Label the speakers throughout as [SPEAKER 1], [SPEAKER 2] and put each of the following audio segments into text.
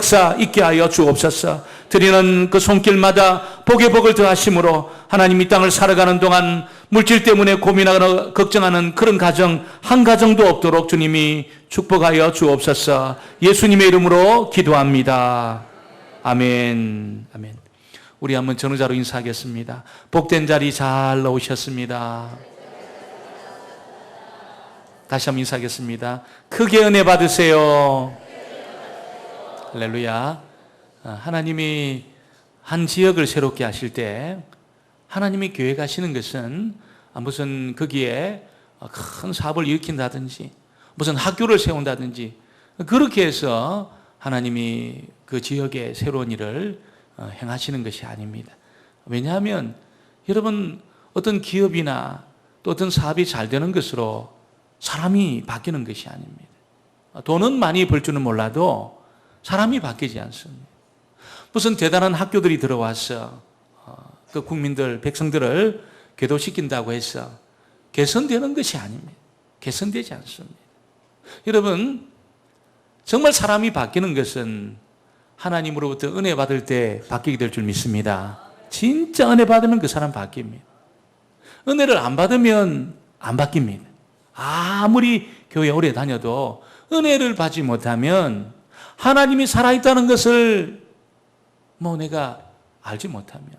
[SPEAKER 1] 역사 있게 하여 주옵소서. 드리는 그 손길마다 복의 복을 더하심으로 하나님 이 땅을 살아가는 동안 물질 때문에 고민하거나 걱정하는 그런 가정 한 가정도 없도록 주님이 축복하여 주옵소서. 예수님의 이름으로 기도합니다. 아멘. 아멘. 우리 한번 전후자로 인사하겠습니다. 복된 자리 잘 나오셨습니다. 다시 한번 인사하겠습니다. 크게 은혜 받으세요. 할렐루야. 하나님이 한 지역을 새롭게 하실 때 하나님이 교회 가시는 것은 무슨 거기에 큰 사업을 일으킨다든지 무슨 학교를 세운다든지 그렇게 해서 하나님이 그 지역에 새로운 일을 행하시는 것이 아닙니다. 왜냐하면 여러분 어떤 기업이나 또 어떤 사업이 잘 되는 것으로 사람이 바뀌는 것이 아닙니다. 돈은 많이 벌 줄은 몰라도 사람이 바뀌지 않습니다. 무슨 대단한 학교들이 들어와서 그 국민들, 백성들을 교도시킨다고 해서 개선되는 것이 아닙니다. 개선되지 않습니다. 여러분, 정말 사람이 바뀌는 것은 하나님으로부터 은혜 받을 때 바뀌게 될 줄 믿습니다. 진짜 은혜 받으면 그 사람 바뀝니다. 은혜를 안 받으면 안 바뀝니다. 아무리 교회 오래 다녀도 은혜를 받지 못하면 하나님이 살아있다는 것을 내가 알지 못하면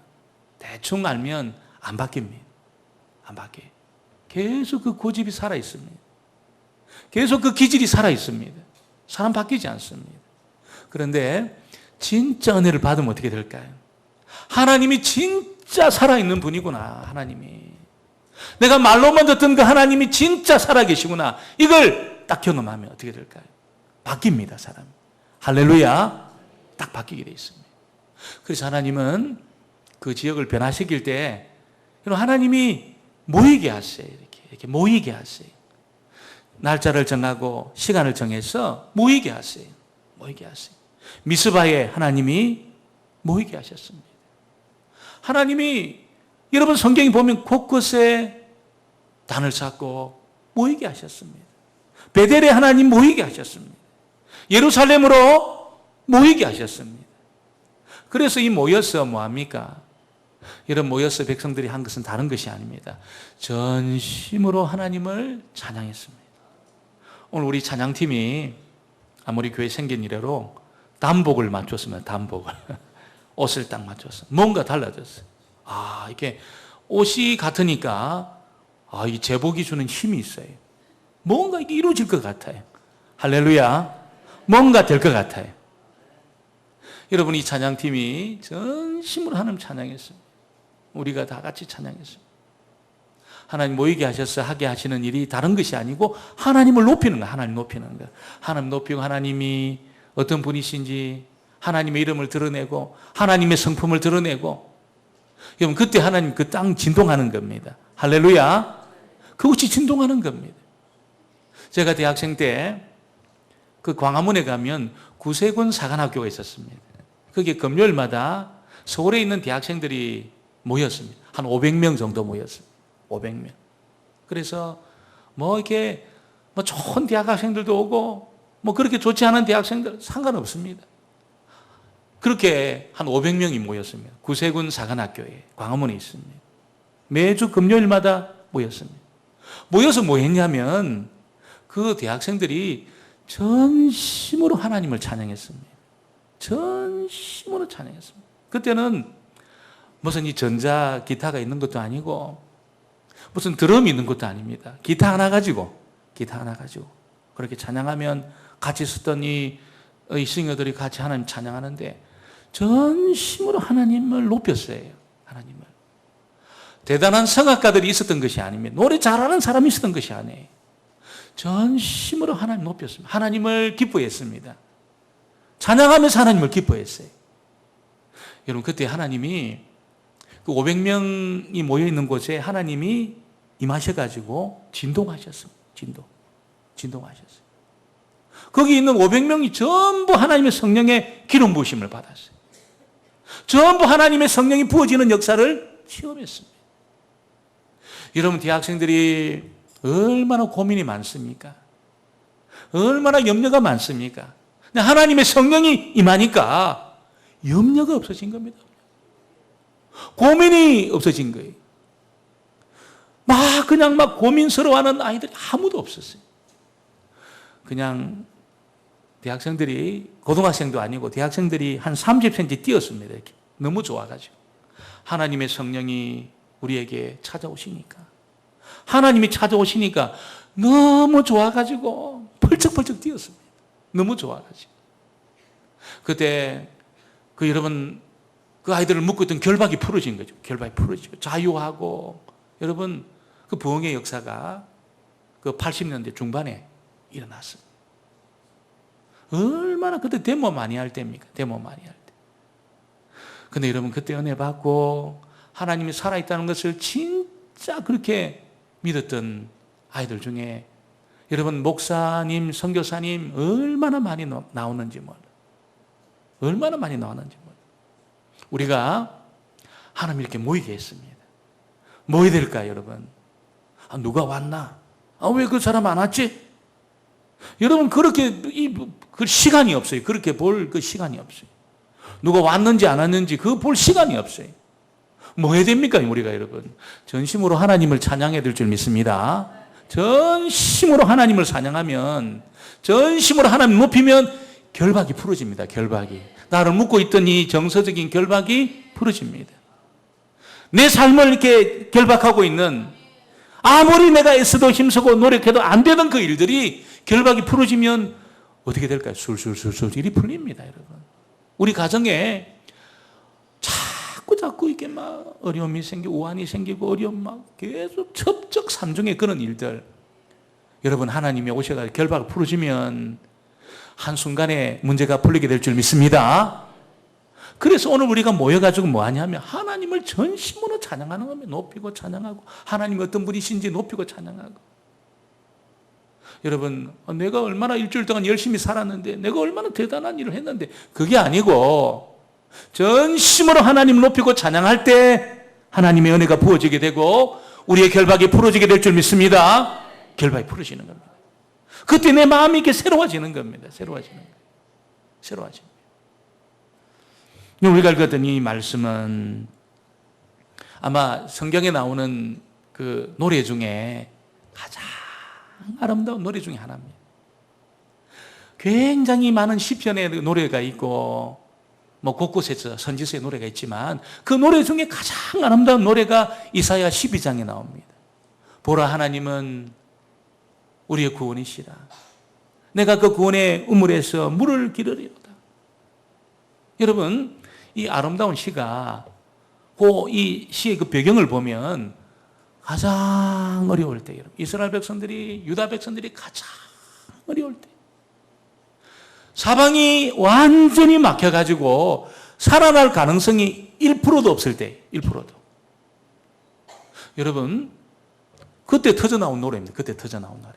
[SPEAKER 1] 대충 알면 안 바뀝니다. 안 바뀌어요. 계속 그 고집이 살아있습니다. 계속 그 기질이 살아있습니다. 사람 바뀌지 않습니다. 그런데 진짜 은혜를 받으면 어떻게 될까요? 하나님이 진짜 살아있는 분이구나. 하나님이 내가 말로만 듣던 그 하나님이 진짜 살아계시구나. 이걸 딱 경험하면 어떻게 될까요? 바뀝니다. 사람이. 할렐루야. 딱 바뀌게 돼 있습니다. 그래서 하나님은 그 지역을 변화시킬 때 하나님이 모이게 하세요. 이렇게 모이게 하세요. 날짜를 정하고 시간을 정해서 모이게 하세요. 모이게 하세요. 미스바에 하나님이 모이게 하셨습니다. 하나님이 여러분 성경에 보면 곳곳에 단을 쌓고 모이게 하셨습니다. 베델에 하나님 모이게 하셨습니다. 예루살렘으로 모이게 하셨습니다. 그래서 이 모여서 뭐합니까? 이런 모여서 백성들이 한 것은 다른 것이 아닙니다. 전심으로 하나님을 찬양했습니다. 오늘 우리 찬양팀이 아무리 교회 생긴 이래로 단복을 맞췄으면 단복을 옷을 딱 맞췄어. 뭔가 달라졌어요. 이게 옷이 같으니까 이 제복이 주는 힘이 있어요. 뭔가 이게 이루어질 것 같아요. 할렐루야. 뭔가 될 것 같아요. 여러분 이 찬양팀이 전심으로 하나님 찬양했습니다. 우리가 다 같이 찬양했습니다. 하나님 모이게 하셔서 하게 하시는 일이 다른 것이 아니고 하나님을 높이는 거예요. 하나님 높이는 거예요. 하나님 높이고 하나님이 어떤 분이신지 하나님의 이름을 드러내고 하나님의 성품을 드러내고 여러분 그때 하나님 그 땅 진동하는 겁니다. 할렐루야. 그것이 진동하는 겁니다. 제가 대학생 때 그 광화문에 가면 구세군 사관학교가 있었습니다. 거기에 금요일마다 서울에 있는 대학생들이 모였습니다. 한 500명 정도 모였습니다. 500명. 그래서 이렇게 좋은 대학생들도 오고 그렇게 좋지 않은 대학생들 상관없습니다. 그렇게 한 500명이 모였습니다. 구세군 사관학교에 광화문에 있습니다. 매주 금요일마다 모였습니다. 모여서 뭐 했냐면 그 대학생들이 전심으로 하나님을 찬양했습니다. 전심으로 찬양했습니다. 그때는 무슨 이 전자 기타가 있는 것도 아니고 무슨 드럼이 있는 것도 아닙니다. 기타 하나 가지고 그렇게 찬양하면 같이 쓰던 이 싱어들이 같이 하나님 찬양하는데 전심으로 하나님을 높였어요. 하나님을. 대단한 성악가들이 있었던 것이 아닙니다. 노래 잘하는 사람이 있었던 것이 아니에요. 전심으로 하나님 높였습니다. 하나님을 기뻐했습니다. 찬양하면서 하나님을 기뻐했어요. 여러분 그때 하나님이 그 500명이 모여있는 곳에 하나님이 임하셔가지고 진동하셨습니다. 진동하셨어요. 거기 있는 500명이 전부 하나님의 성령의 기름 부으심을 받았어요. 전부 하나님의 성령이 부어지는 역사를 체험했습니다. 여러분 대학생들이 얼마나 고민이 많습니까? 얼마나 염려가 많습니까? 근데 하나님의 성령이 임하니까 염려가 없어진 겁니다. 고민이 없어진 거예요. 그냥 고민스러워하는 아이들이 아무도 없었어요. 그냥 대학생들이, 고등학생도 아니고 대학생들이 한 30cm 뛰었습니다. 이렇게. 너무 좋아가지고. 하나님의 성령이 우리에게 찾아오시니까. 하나님이 찾아오시니까 너무 좋아가지고 펄쩍펄쩍 뛰었습니다. 너무 좋아가지고. 그때 여러분, 그 아이들을 묶고 있던 결박이 풀어진 거죠. 결박이 풀어지고 자유하고. 여러분, 그 부흥의 역사가 그 80년대 중반에 일어났습니다. 얼마나 그때 데모 많이 할 때입니까? 데모 많이 할 때. 근데 여러분, 그때 은혜 받고 하나님이 살아있다는 것을 진짜 그렇게 믿었던 아이들 중에 여러분, 목사님, 선교사님 얼마나 많이 나오는지 몰라. 얼마나 많이 나왔는지 몰라. 우리가 하나님 이렇게 모이게 했습니다. 모여야 될까요, 여러분? 누가 왔나? 왜 그 사람 안 왔지? 여러분, 그렇게 그 시간이 없어요. 그렇게 볼 그 시간이 없어요. 누가 왔는지 안 왔는지 그거 볼 시간이 없어요. 뭐 해야 됩니까, 우리가 여러분? 전심으로 하나님을 찬양해야 될 줄 믿습니다. 전심으로 하나님을 찬양하면, 전심으로 하나님 높이면 결박이 풀어집니다. 결박이. 나를 묶고 있던 이 정서적인 결박이 풀어집니다. 내 삶을 이렇게 결박하고 있는, 아무리 내가 애써도 힘쓰고 노력해도 안 되던 그 일들이 결박이 풀어지면 어떻게 될까요? 술술술술 일이 풀립니다, 여러분. 우리 가정에 자꾸 이게 어려움이 생기고 우환이 생기고 어려움 계속 첩적산중의 그런 일들. 여러분, 하나님이 오셔서 결박을 풀어주면 한순간에 문제가 풀리게 될 줄 믿습니다. 그래서 오늘 우리가 모여가지고 뭐 하냐면 하나님을 전심으로 찬양하는 겁니다. 높이고 찬양하고, 하나님이 어떤 분이신지 높이고 찬양하고. 여러분, 내가 얼마나 일주일 동안 열심히 살았는데, 내가 얼마나 대단한 일을 했는데, 그게 아니고 전심으로 하나님을 높이고 찬양할 때 하나님의 은혜가 부어지게 되고 우리의 결박이 풀어지게 될 줄 믿습니다. 결박이 풀어지는 겁니다. 그때 내 마음이 이렇게 새로워지는 겁니다. 새로워지는 거예요. 새로워지는 거예요. 우리가 읽었던 이 말씀은 아마 성경에 나오는 그 노래 중에 가장 아름다운 노래 중에 하나입니다. 굉장히 많은 시편의 노래가 있고 곳곳에서 선지서의 노래가 있지만 그 노래 중에 가장 아름다운 노래가 이사야 12장에 나옵니다. 보라, 하나님은 우리의 구원이시라. 내가 그 구원의 우물에서 물을 기르리로다. 여러분, 이 아름다운 시가 이 시의 그 배경을 보면 가장 어려울 때, 이스라엘 백성들이, 유다 백성들이 가장 어려울 때, 사방이 완전히 막혀가지고 살아날 가능성이 1%도 없을 때, 1%도. 여러분, 그때 터져나온 노래입니다. 그때 터져나온 노래.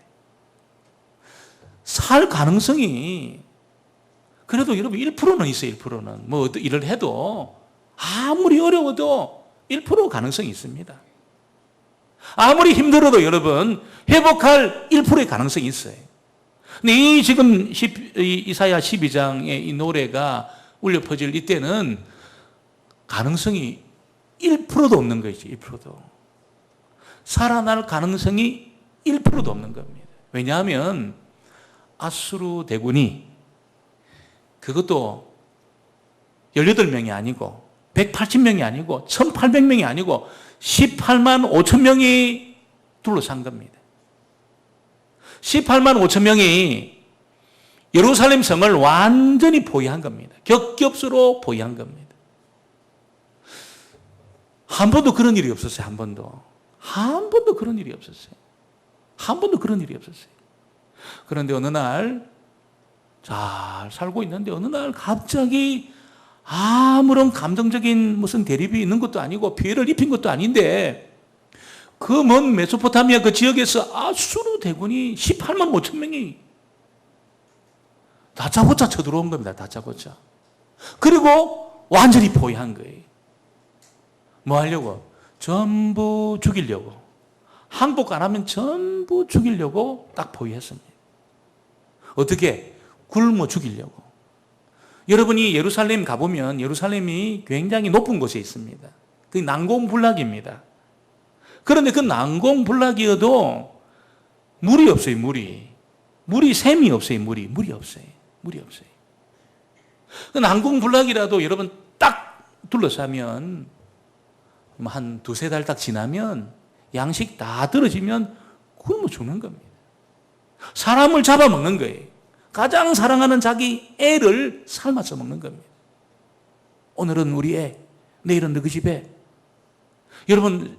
[SPEAKER 1] 살 가능성이 그래도 여러분 1%는 있어요. 1%는. 뭐 일을 해도 아무리 어려워도 1% 가능성이 있습니다. 아무리 힘들어도 여러분 회복할 1%의 가능성이 있어요. 근데 이 지금 이사야 12장의 이 노래가 울려 퍼질 이때는 가능성이 1%도 없는 거죠. 1%도. 살아날 가능성이 1%도 없는 겁니다. 왜냐하면 아수르 대군이 그것도 18명이 아니고 180명이 아니고 1800명이 아니고 18만 5천 명이 둘러싼 겁니다. 18만 5천 명이 예루살렘 성을 완전히 포위한 겁니다. 겹겹수로 포위한 겁니다. 한 번도 그런 일이 없었어요. 한 번도 그런 일이 없었어요. 한 번도 그런 일이 없었어요. 그런데 어느 날 잘 살고 있는데 어느 날 갑자기 아무런 감정적인 무슨 대립이 있는 것도 아니고 피해를 입힌 것도 아닌데 그 먼 메소포타미아 그 지역에서 아수르 대군이 18만 5천 명이 다짜고짜 쳐들어온 겁니다. 다짜고짜. 그리고 완전히 포위한 거예요. 뭐 하려고? 전부 죽이려고. 항복 안 하면 전부 죽이려고 딱 포위했습니다. 어떻게? 굶어 죽이려고. 여러분이 예루살렘 가보면 예루살렘이 굉장히 높은 곳에 있습니다. 그 난공불락입니다. 그런데 그 난공불락이어도 물이 없어요. 물이 샘이 없어요. 물이 없어요. 그 난공불락이라도 여러분 딱 둘러싸면 한 두세 달 딱 지나면 양식 다 떨어지면 굶어 죽는 겁니다. 사람을 잡아먹는 거예요. 가장 사랑하는 자기 애를 삶아서 먹는 겁니다. 오늘은 우리 애, 내일은 너희 집에. 여러분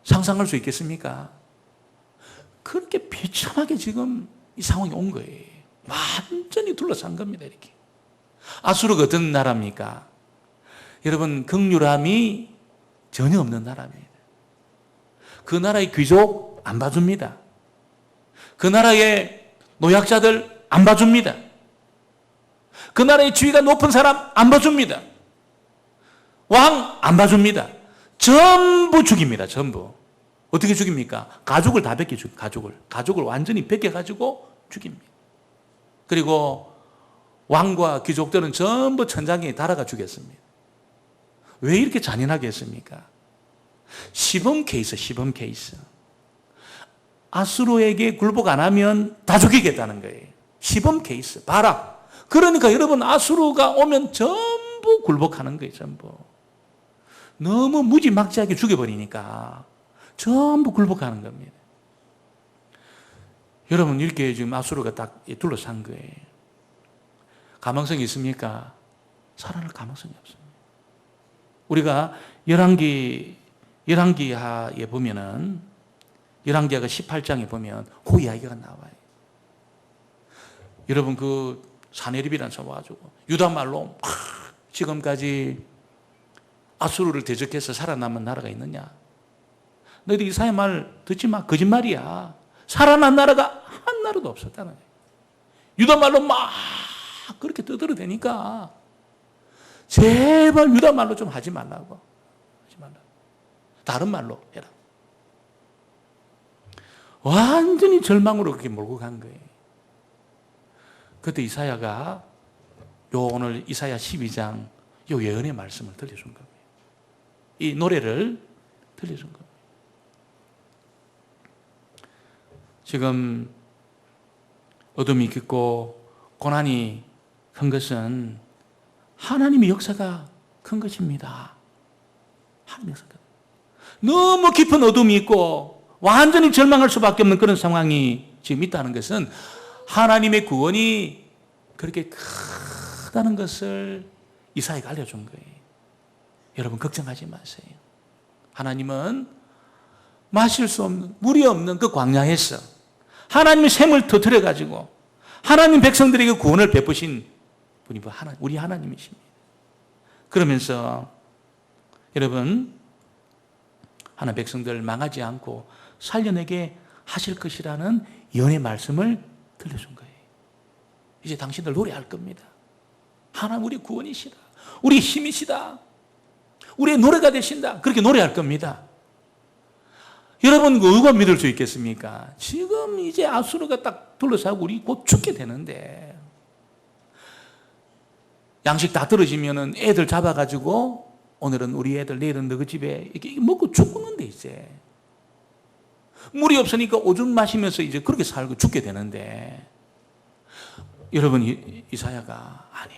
[SPEAKER 1] 상상할 수 있겠습니까? 그렇게 비참하게 지금 이 상황이 온 거예요. 완전히 둘러싼 겁니다. 이렇게. 아수르가 어떤 나라입니까? 여러분 긍휼함이 전혀 없는 나라입니다. 그 나라의 귀족 안 봐줍니다. 그 나라의 노약자들 안 봐줍니다. 그 나라의 지위가 높은 사람 안 봐줍니다. 왕 안 봐줍니다. 전부 죽입니다. 전부. 어떻게 죽입니까? 가족을 다 뺏겨 죽입니다. 가족을 완전히 뺏겨가지고 죽입니다. 그리고 왕과 귀족들은 전부 천장에 달아가 죽였습니다. 왜 이렇게 잔인하게 했습니까? 시범 케이스. 아수르에게 굴복 안 하면 다 죽이겠다는 거예요. 시범 케이스. 봐라. 그러니까 여러분 아수르가 오면 전부 굴복하는 거예요. 전부. 너무 무지막지하게 죽여버리니까 전부 굴복하는 겁니다. 여러분 이렇게 지금 아수르가 딱 둘러싼 거예요. 가망성이 있습니까? 살아날 가망성이 없습니다. 우리가 열왕기하에 보면은 열왕기하가 18장에 보면 그 이야기가 나와요. 여러분 그 사네립이라는 사람 와가지고 유다 말로 지금까지 아수르를 대적해서 살아남은 나라가 있느냐? 너희들 이사야 말 듣지 마. 거짓말이야. 살아난 나라가 한 나라도 없었다는 거예요. 유다 말로 막 그렇게 떠들어대니까 제발 유다 말로 좀 하지 말라고. 다른 말로 해라. 완전히 절망으로 그렇게 몰고 간 거예요. 그때 이사야가 오늘 이사야 12장 요 예언의 말씀을 들려준 겁니다. 이 노래를 들려준 겁니다. 지금 어둠이 깊고 고난이 큰 것은 하나님의 역사가 큰 것입니다. 하나님의 역사가. 너무 깊은 어둠이 있고 완전히 절망할 수밖에 없는 그런 상황이 지금 있다는 것은 하나님의 구원이 그렇게 크다는 것을 이사야가 알려준 거예요. 여러분 걱정하지 마세요. 하나님은 마실 수 없는 물이 없는 그 광야에서 하나님의 샘을 터뜨려 가지고 하나님 백성들에게 구원을 베푸신 분이 우리 하나님이십니다. 그러면서 여러분 하나님 백성들 망하지 않고 살려내게 하실 것이라는 예언의 말씀을 들려준 거예요. 이제 당신들 노래할 겁니다. 하나님 우리 구원이시다. 우리 힘이시다. 우리의 노래가 되신다. 그렇게 노래할 겁니다. 여러분 누가 믿을 수 있겠습니까? 지금 이제 아수르가 딱 둘러싸고 우리 곧 죽게 되는데 양식 다 떨어지면은 애들 잡아가지고 오늘은 우리 애들 내일은 너희 집에 이렇게 먹고 죽는데 이제 물이 없으니까 오줌 마시면서 이제 그렇게 살고 죽게 되는데 여러분 이사야가 아니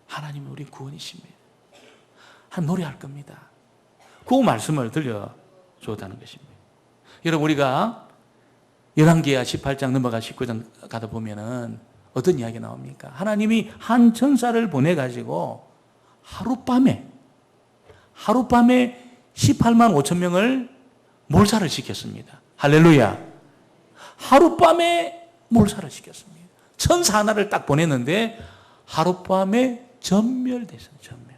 [SPEAKER 1] 하나님은 우리 구원이십니다. 한 노래할 겁니다. 그 말씀을 들려줬다는 것입니다. 여러분 우리가 열왕기하 18장 넘어가 19장 가다 보면은 어떤 이야기 나옵니까? 하나님이 한 천사를 보내가지고 하룻밤에 18만 5천 명을 몰살을 시켰습니다. 할렐루야. 하룻밤에 몰살을 시켰습니다. 천사 하나를 딱 보냈는데 하룻밤에 전멸됐어요. 전멸.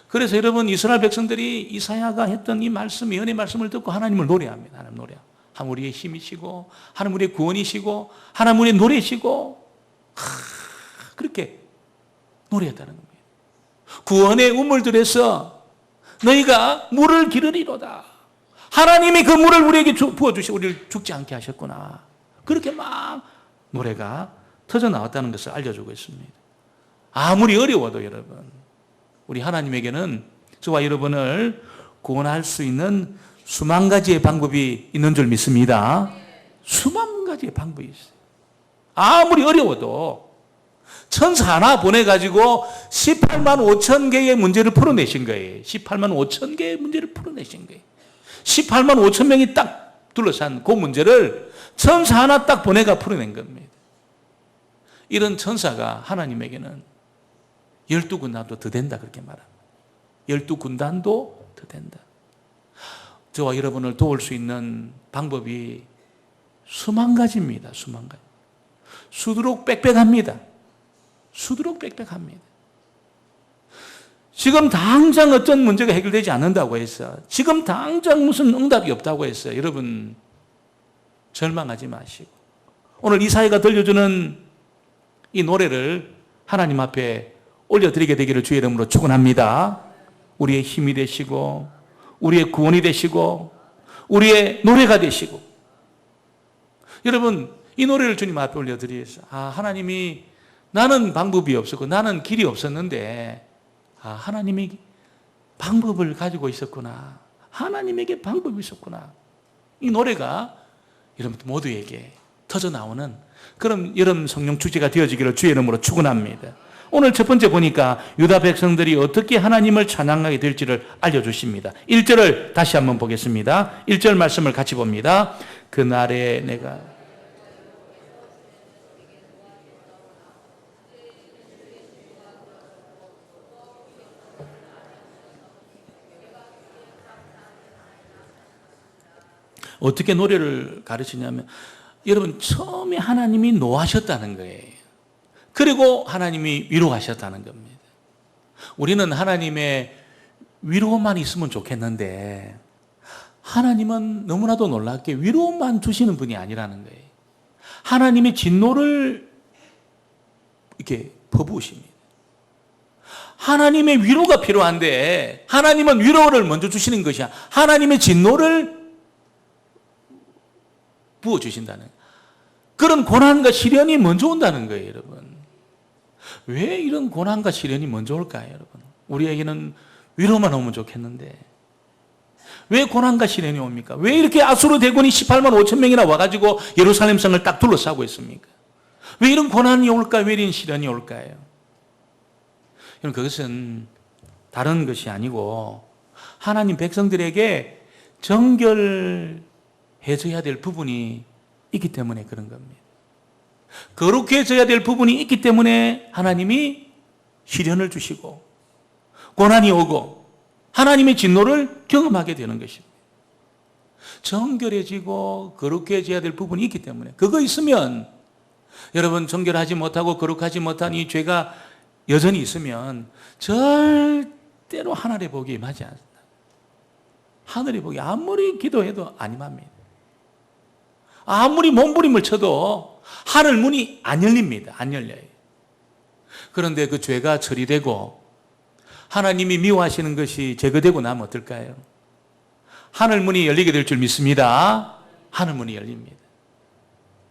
[SPEAKER 1] 그래서 여러분 이스라엘 백성들이 이사야가 했던 이 말씀, 예언의 말씀을 듣고 하나님을 노래합니다. 하나님 노래. 하나님 우리의 힘이시고 하나님 우리의 구원이시고 하나님 우리의 노래시고 그렇게 노래했다는 겁니다. 구원의 우물들에서 너희가 물을 기르리로다. 하나님이 그 물을 우리에게 부어주시고 우리를 죽지 않게 하셨구나. 그렇게 막 노래가 터져 나왔다는 것을 알려주고 있습니다. 아무리 어려워도 여러분, 우리 하나님에게는 저와 여러분을 구원할 수 있는 수만 가지의 방법이 있는 줄 믿습니다. 수만 가지의 방법이 있어요. 아무리 어려워도 천사 하나 보내가지고 18만 5천 개의 문제를 풀어내신 거예요. 18만 5천 개의 문제를 풀어내신 거예요. 18만 5천 명이 딱 둘러싼 그 문제를 천사 하나 딱 보내가 풀어낸 겁니다. 이런 천사가 하나님에게는 12군단도 더 된다 그렇게 말합니다. 12군단도 더 된다. 저와 여러분을 도울 수 있는 방법이 수만 가지입니다. 수만 가지. 수두룩 빽빽합니다. 수두룩 빽빽합니다. 지금 당장 어떤 문제가 해결되지 않는다고 해서, 지금 당장 무슨 응답이 없다고 해서 여러분 절망하지 마시고, 오늘 이사야가 들려주는 이 노래를 하나님 앞에 올려드리게 되기를 주의 이름으로 축원합니다. 우리의 힘이 되시고, 우리의 구원이 되시고, 우리의 노래가 되시고. 여러분, 이 노래를 주님 앞에 올려드리겠어요. 하나님이, 나는 방법이 없었고 나는 길이 없었는데 하나님이 방법을 가지고 있었구나. 하나님에게 방법이 있었구나. 이 노래가 여러분 모두에게 터져나오는 그런 여름 성령 축제가 되어지기를 주의 이름으로 축원합니다. 오늘 첫 번째 보니까 유다 백성들이 어떻게 하나님을 찬양하게 될지를 알려주십니다. 1절을 다시 한번 보겠습니다. 1절 말씀을 같이 봅니다. 그날에 내가 어떻게 노래를 가르치냐면, 여러분 처음에 하나님이 노하셨다는 거예요. 그리고 하나님이 위로하셨다는 겁니다. 우리는 하나님의 위로만 있으면 좋겠는데 하나님은 너무나도 놀랍게 위로만 주시는 분이 아니라는 거예요. 하나님의 진노를 이렇게 퍼부으십니다. 하나님의 위로가 필요한데 하나님은 위로를 먼저 주시는 것이야. 하나님의 진노를 부어주신다는, 그런 고난과 시련이 먼저 온다는 거예요. 여러분, 왜 이런 고난과 시련이 먼저 올까요? 여러분, 우리에게는 위로만 오면 좋겠는데 왜 고난과 시련이 옵니까? 왜 이렇게 아수르 대군이 18만 5천 명이나 와가지고 예루살렘 성을 딱 둘러싸고 있습니까? 왜 이런 고난이 올까? 왜 이런 시련이 올까요? 여러분, 그것은 다른 것이 아니고 하나님 백성들에게 정결해져야 될 부분이 있기 때문에 그런 겁니다. 거룩해져야 될 부분이 있기 때문에 하나님이 시련을 주시고 고난이 오고 하나님의 진노를 경험하게 되는 것입니다. 정결해지고 거룩해져야 될 부분이 있기 때문에, 그거 있으면 여러분 정결하지 못하고 거룩하지 못한 이 죄가 여전히 있으면 절대로 하늘의 복이 임하지 않습니다. 하늘의 복이 아무리 기도해도 안 임합니다. 아무리 몸부림을 쳐도 하늘 문이 안 열립니다. 안 열려요. 그런데 그 죄가 처리되고 하나님이 미워하시는 것이 제거되고 나면 어떨까요? 하늘 문이 열리게 될 줄 믿습니다. 하늘 문이 열립니다.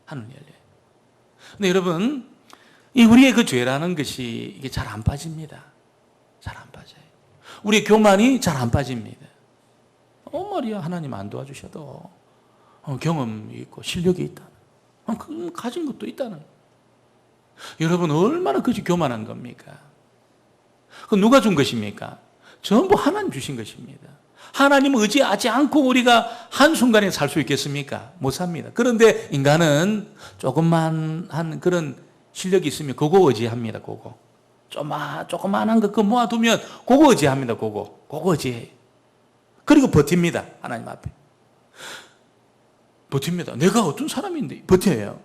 [SPEAKER 1] 하늘 문이 열려요. 근데 여러분, 이 우리의 그 죄라는 것이 이게 잘 안 빠집니다. 잘 안 빠져요. 우리의 교만이 잘 안 빠집니다. 말이야, 하나님 안 도와주셔도 경험이 있고 실력이 있다. 가진 것도 있다는. 여러분, 얼마나 그것이 교만한 겁니까? 그 누가 준 것입니까? 전부 하나님 주신 것입니다. 하나님 의지하지 않고 우리가 한순간에 살 수 있겠습니까? 못 삽니다. 그런데 인간은 조금만 한 그런 실력이 있으면 그거 의지합니다. 그거 조그만한 거 모아두면 그거 의지합니다. 그거 의지해요. 그리고 버팁니다. 하나님 앞에 버팁니다. 내가 어떤 사람인데 버텨요.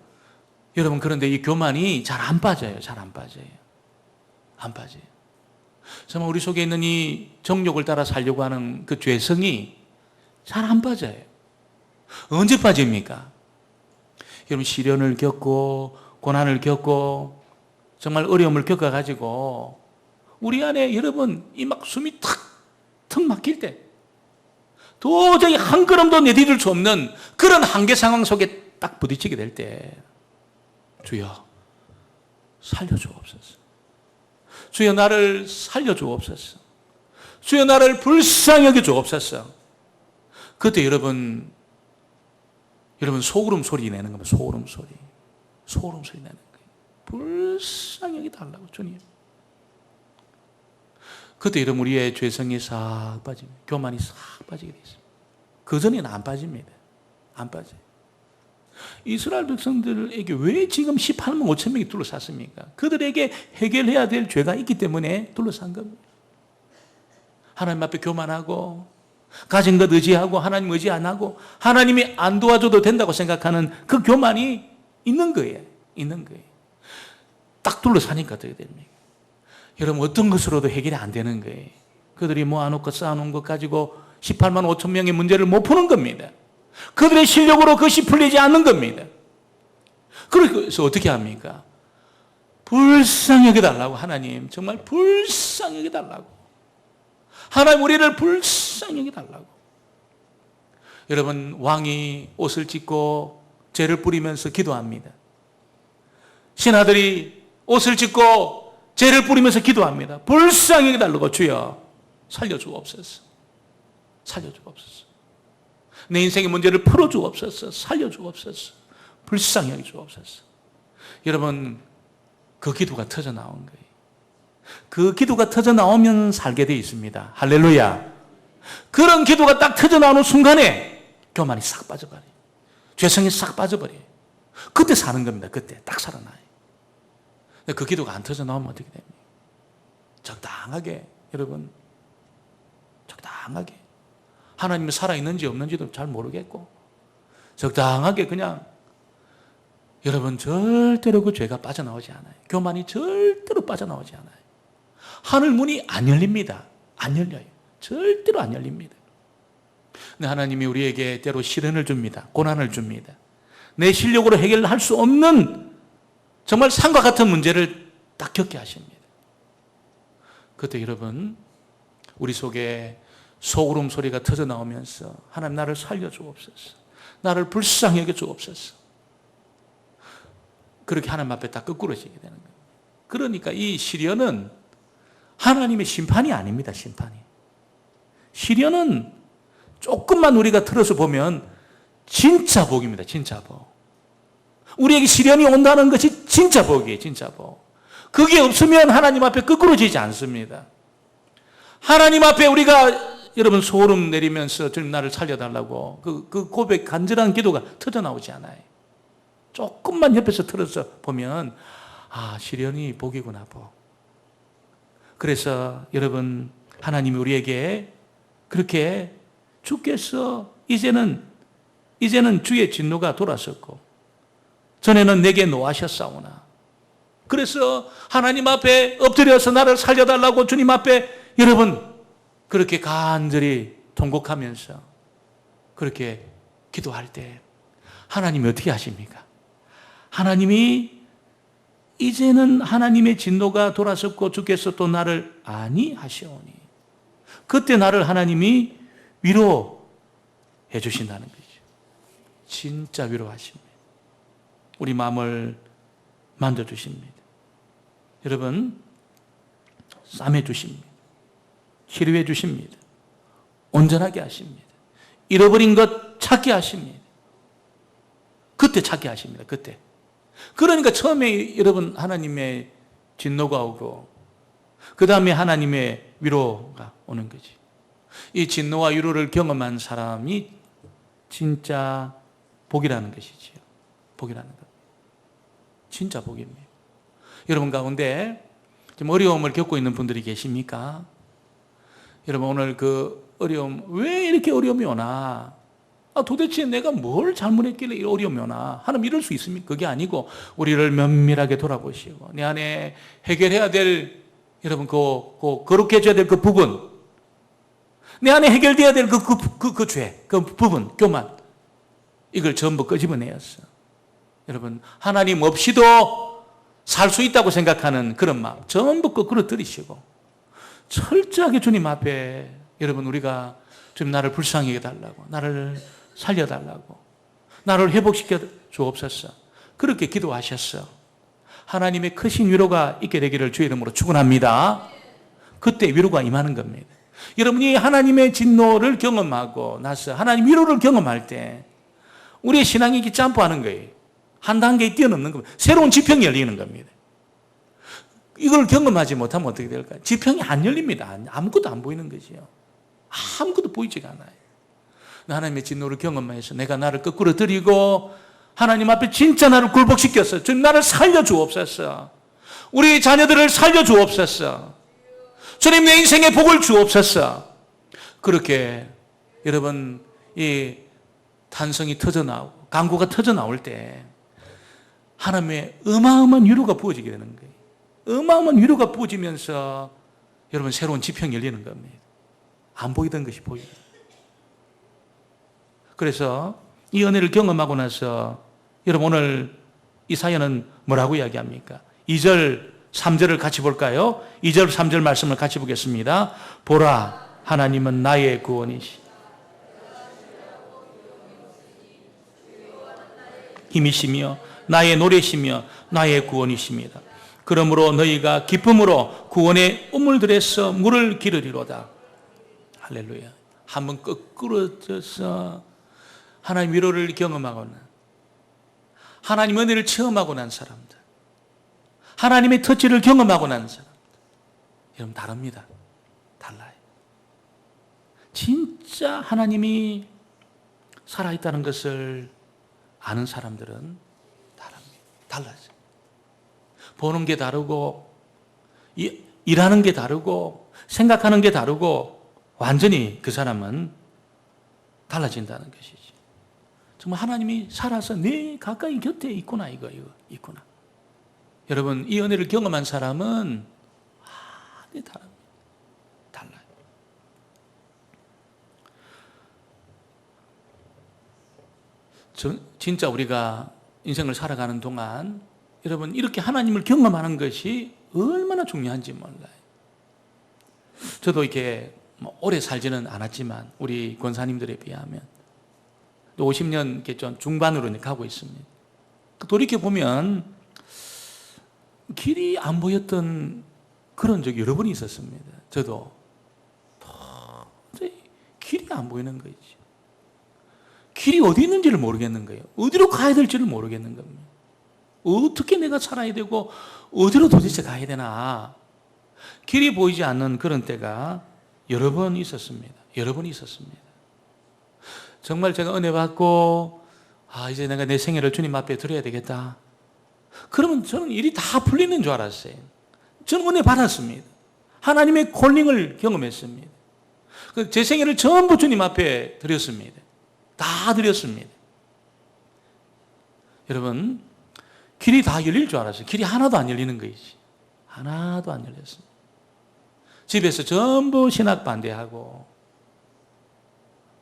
[SPEAKER 1] 여러분, 그런데 이 교만이 잘 안 빠져요. 잘 안 빠져요. 안 빠져요. 정말 우리 속에 있는 이 정욕을 따라 살려고 하는 그 죄성이 잘 안 빠져요. 언제 빠집니까? 여러분, 시련을 겪고 고난을 겪고 정말 어려움을 겪어가지고 우리 안에 여러분 이 막 숨이 턱 막힐 때, 도저히 한 걸음도 내디딜 수 없는 그런 한계 상황 속에 딱 부딪히게 될 때, 주여 살려주옵소서. 주여 나를 살려주옵소서. 주여 나를 불쌍히 여겨주옵소서. 그때 여러분 소름 소리 내는 겁니다. 소름 소리 내는 거예요. 불쌍히 여겨달라고 주님. 그때 여러분 우리의 죄성이 싹 빠집니다. 교만이 싹 빠지게 되어 있습니다. 그전에는 안 빠집니다. 안 빠져요. 이스라엘 백성들에게 왜 지금 18만 5천 명이 둘러쌌습니까? 그들에게 해결해야 될 죄가 있기 때문에 둘러싼 겁니다. 하나님 앞에 교만하고 가진 것 의지하고 하나님 의지 안 하고 하나님이 안 도와줘도 된다고 생각하는 그 교만이 있는 거예요. 딱 둘러싸니까 어떻게 됩니까? 여러분 어떤 것으로도 해결이 안 되는 거예요. 그들이 모아놓고 쌓아놓은 것 가지고 18만 5천 명의 문제를 못 푸는 겁니다. 그들의 실력으로 그것이 풀리지 않는 겁니다. 그래서 어떻게 합니까? 불쌍히 여겨달라고. 하나님 정말 불쌍히 여겨달라고. 하나님 우리를 불쌍히 여겨달라고. 여러분 왕이 옷을 찢고 죄를 뿌리면서 기도합니다. 신하들이 옷을 찢고 죄를 뿌리면서 기도합니다. 불쌍히 여겨달라고. 주여 살려주옵소서. 살려주옵소서. 내 인생의 문제를 풀어주옵소서. 살려주옵소서. 불쌍히 여겨주옵소서. 여러분 그 기도가 터져 나온 거예요. 그 기도가 터져 나오면 살게 되어 있습니다. 할렐루야. 그런 기도가 딱 터져 나오는 순간에 교만이 싹 빠져버려요. 죄성이 싹 빠져버려요. 그때 사는 겁니다. 그때 딱 살아나요. 근데 그 기도가 안 터져 나오면 어떻게 됩니까? 적당하게 여러분 적당하게 하나님이 살아있는지 없는지도 잘 모르겠고 적당하게 그냥 여러분 절대로 그 죄가 빠져나오지 않아요. 교만이 절대로 빠져나오지 않아요. 하늘 문이 안 열립니다. 안 열려요. 절대로 안 열립니다. 근데 하나님이 우리에게 때로 시련을 줍니다. 고난을 줍니다. 내 실력으로 해결할 수 없는 정말 산과 같은 문제를 딱 겪게 하십니다. 그때 여러분 우리 속에 소구름 소리가 터져 나오면서 하나님 나를 살려주옵소서. 나를 불쌍히 여겨주옵소서. 그렇게 하나님 앞에 딱 거꾸러지게 되는 거예요. 그러니까 이 시련은 하나님의 심판이 아닙니다. 시련은 조금만 우리가 틀어서 보면 진짜 복입니다. 진짜 복. 우리에게 시련이 온다는 것이 진짜 복이에요. 진짜 복. 그게 없으면 하나님 앞에 거꾸러지지 않습니다. 하나님 앞에 우리가 여러분 소름 내리면서 주님 나를 살려달라고 그 고백 간절한 기도가 터져나오지 않아요. 조금만 옆에서 틀어서 보면 시련이 복이구나 복. 그래서 여러분 하나님이 우리에게 그렇게 주께서 이제는 주의 진노가 돌아섰고 전에는 내게 노하셨사오나 그래서 하나님 앞에 엎드려서 나를 살려달라고 주님 앞에 여러분 그렇게 간절히 통곡하면서 그렇게 기도할 때 하나님이 어떻게 하십니까? 하나님이 이제는 하나님의 진노가 돌아섰고 주께서 또 나를 안위하시오니 그때 나를 하나님이 위로해 주신다는 거죠. 진짜 위로하십니다. 우리 마음을 만져주십니다. 여러분 싸매 주십니다. 치료해 주십니다. 온전하게 하십니다. 잃어버린 것 찾게 하십니다. 그때 찾게 하십니다. 그때. 그러니까 처음에 여러분 하나님의 진노가 오고 그 다음에 하나님의 위로가 오는 거지. 이 진노와 위로를 경험한 사람이 진짜 복이라는 것이지요. 복이라는 것. 진짜 복입니다. 여러분 가운데 좀 어려움을 겪고 있는 분들이 계십니까? 여러분 오늘 그 어려움, 왜 이렇게 어려움이 오나? 도대체 내가 뭘 잘못했길래 이 어려움이 오나? 하나님 이럴 수 있습니까? 그게 아니고 우리를 면밀하게 돌아보시고 내 안에 해결해야 될 여러분 거룩해 져야 될 그 부분, 내 안에 해결돼야 될 그 죄, 그 부분, 교만, 이걸 전부 끄집어내었어. 여러분 하나님 없이도 살 수 있다고 생각하는 그런 마음 전부 끌어들이시고 철저하게 주님 앞에 여러분 우리가 주님 나를 불쌍히 해달라고, 나를 살려달라고, 나를 회복시켜 주옵소서. 그렇게 기도하셨어. 하나님의 크신 위로가 있게 되기를 주의 이름으로 축원합니다. 그때 위로가 임하는 겁니다. 여러분이 하나님의 진노를 경험하고 나서 하나님 위로를 경험할 때 우리의 신앙이 이렇게 점프하는 거예요. 한 단계 뛰어넘는 겁니다. 새로운 지평이 열리는 겁니다. 이걸 경험하지 못하면 어떻게 될까요? 지평이 안 열립니다. 아무것도 안 보이는 거지요. 아무것도 보이지가 않아요. 하나님의 진노를 경험해서 내가 나를 거꾸로 들이고 하나님 앞에 진짜 나를 굴복시켰어. 주님 나를 살려주옵소서. 우리 자녀들을 살려주옵소서. 주님 내 인생에 복을 주옵소서. 그렇게 여러분 이 탄성이 터져나오고 강구가 터져나올 때 하나님의 어마어마한 위로가 부어지게 되는 거예요. 어마어마한 위로가 부어지면서 여러분 새로운 지평이 열리는 겁니다. 안 보이던 것이 보입니다. 그래서 이 은혜를 경험하고 나서 여러분 오늘 이 사연은 뭐라고 이야기합니까? 2절 3절을 같이 볼까요? 2절 3절 말씀을 같이 보겠습니다. 보라 하나님은 나의 구원이시 힘이시며 나의 노래시며 나의 구원이십니다. 그러므로 너희가 기쁨으로 구원의 우물들에서 물을 기르리로다. 할렐루야. 한번 거꾸로 져서 하나님 위로를 경험하고 난 하나님 은혜를 체험하고 난 사람들, 하나님의 터치를 경험하고 난 사람들, 여러분 다릅니다. 달라요. 진짜 하나님이 살아있다는 것을 아는 사람들은 다릅니다. 달라져. 보는 게 다르고 일하는 게 다르고 생각하는 게 다르고 완전히 그 사람은 달라진다는 것이지. 정말 하나님이 살아서 내 가까이 곁에 있구나 이거 있구나. 여러분 이 은혜를 경험한 사람은 다릅니다. 달라요. 진짜 우리가 인생을 살아가는 동안 여러분 이렇게 하나님을 경험하는 것이 얼마나 중요한지 몰라요. 저도 이렇게 오래 살지는 않았지만 우리 권사님들에 비하면 50년 이렇게 좀 중반으로 가고 있습니다. 돌이켜보면 길이 안 보였던 그런 적이 여러 번 있었습니다. 저도 도저히 길이 안 보이는 거지. 길이 어디 있는지를 모르겠는 거예요. 어디로 가야 될지를 모르겠는 겁니다. 어떻게 내가 살아야 되고 어디로 도대체 가야 되나. 길이 보이지 않는 그런 때가 여러 번 있었습니다. 여러 번 있었습니다. 정말 제가 은혜 받고 이제 내가 내 생애를 주님 앞에 드려야 되겠다. 그러면 저는 일이 다 풀리는 줄 알았어요. 저는 은혜 받았습니다. 하나님의 콜링을 경험했습니다. 제 생애를 전부 주님 앞에 드렸습니다. 다 드렸습니다. 여러분 길이 다 열릴 줄 알았어요. 길이 하나도 안 열리는 것이지. 하나도 안 열렸습니다. 집에서 전부 신학 반대하고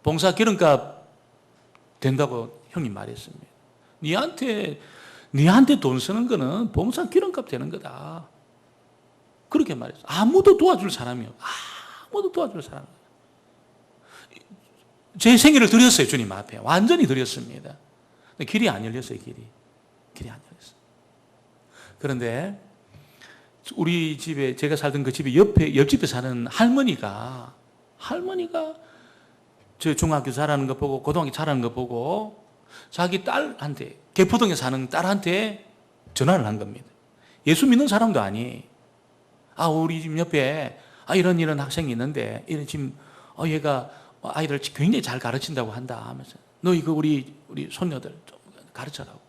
[SPEAKER 1] 봉사 기름값 된다고 형이 말했습니다. 니한테 돈 쓰는 거는 봉사 기름값 되는 거다. 그렇게 말했어요. 아무도 도와줄 사람이 없어요. 아무도 도와줄 사람이 없어요. 제 생애를 드렸어요. 주님 앞에. 완전히 드렸습니다. 근데 길이 안 열렸어요. 길이 안 열렸어요. 그런데 우리 집에 제가 살던 그 집에 옆집에 사는 할머니가 저 중학교 잘하는 거 보고 고등학교 잘하는 거 보고 자기 딸한테 개포동에 사는 딸한테 전화를 한 겁니다. 예수 믿는 사람도 아니. 우리 집 옆에 이런 학생이 있는데 이런 지금 얘가 아이들 굉장히 잘 가르친다고 한다 하면서 너 이거 우리 손녀들 좀 가르쳐라고.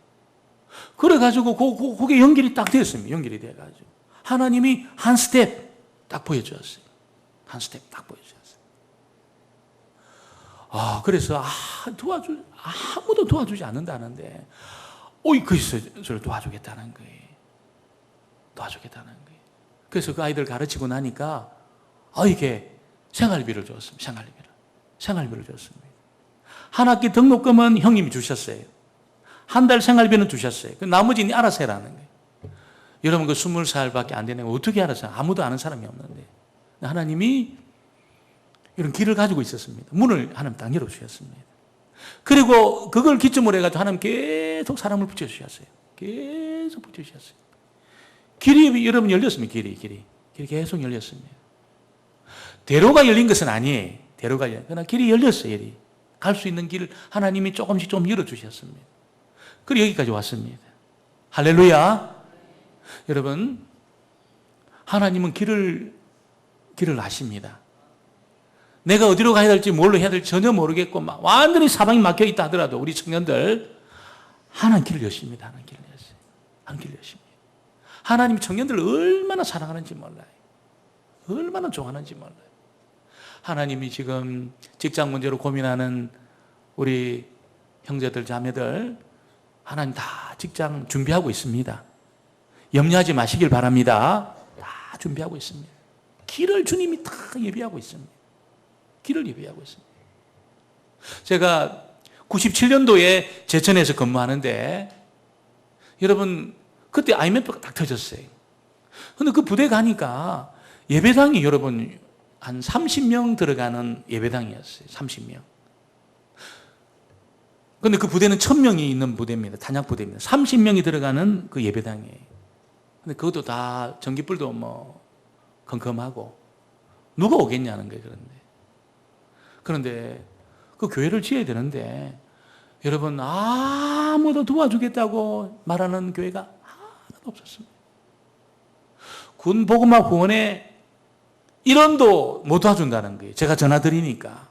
[SPEAKER 1] 그래가지고 그게 연결이 딱 됐습니다. 연결이 돼가지고 하나님이 한 스텝 딱 보여주었어요. 한 스텝 딱 보여주었어요. 그래서 아무도 도와주지 않는다는데 그래서 저를 도와주겠다는 거예요. 도와주겠다는 거예요. 그래서 그 아이들 가르치고 나니까 이게 생활비를 줬습니다. 생활비를 줬습니다. 한 학기 등록금은 형님이 주셨어요. 한 달 생활비는 주셨어요. 나머지는 알아서 해라는 거예요. 여러분 20살밖에 안 되는 거 어떻게 알아서 아무도 아는 사람이 없는데 하나님이 이런 길을 가지고 있었습니다. 문을 하나님 딱 열어주셨습니다. 그리고 그걸 기점으로 해가지고 하나님 계속 사람을 붙여주셨어요. 계속 붙여주셨어요. 길이 여러분 열렸습니다. 길이 계속 열렸습니다. 대로가 열린 것은 아니에요. 그러나 길이 열렸어요. 갈 수 있는 길을 하나님이 조금씩 좀 열어주셨습니다. 그리고 여기까지 왔습니다. 할렐루야. 여러분, 하나님은 길을 아십니다. 내가 어디로 가야 될지 뭘로 해야 될지 전혀 모르겠고 막 완전히 사방이 막혀 있다 하더라도 우리 청년들 하나님 길을 여십니다. 하나님 길을 여십니다. 하나님 길을 여십니다. 하나님이 청년들을 얼마나 사랑하는지 몰라요. 얼마나 좋아하는지 몰라요. 하나님이 지금 직장 문제로 고민하는 우리 형제들 자매들 하나님 다 직장 준비하고 있습니다. 염려하지 마시길 바랍니다. 다 준비하고 있습니다. 길을 주님이 다 예비하고 있습니다. 길을 예비하고 있습니다. 제가 97년도에 제천에서 근무하는데 여러분 그때 IMF가 딱 터졌어요. 근데 그 부대 가니까 예배당이 여러분 한 30명 들어가는 예배당이었어요. 30명. 근데 그 부대는 1000명이 있는 부대입니다. 단약 부대입니다. 30명이 들어가는 그 예배당이에요. 근데 그것도 다 전기불도 뭐 컴컴하고 누가 오겠냐는 거예요. 그런데 그 교회를 지어야 되는데 여러분 아무도 도와주겠다고 말하는 교회가 하나도 없었습니다. 군 복음화 후원에 1원도 못 도와준다는 거예요. 제가 전화 드리니까.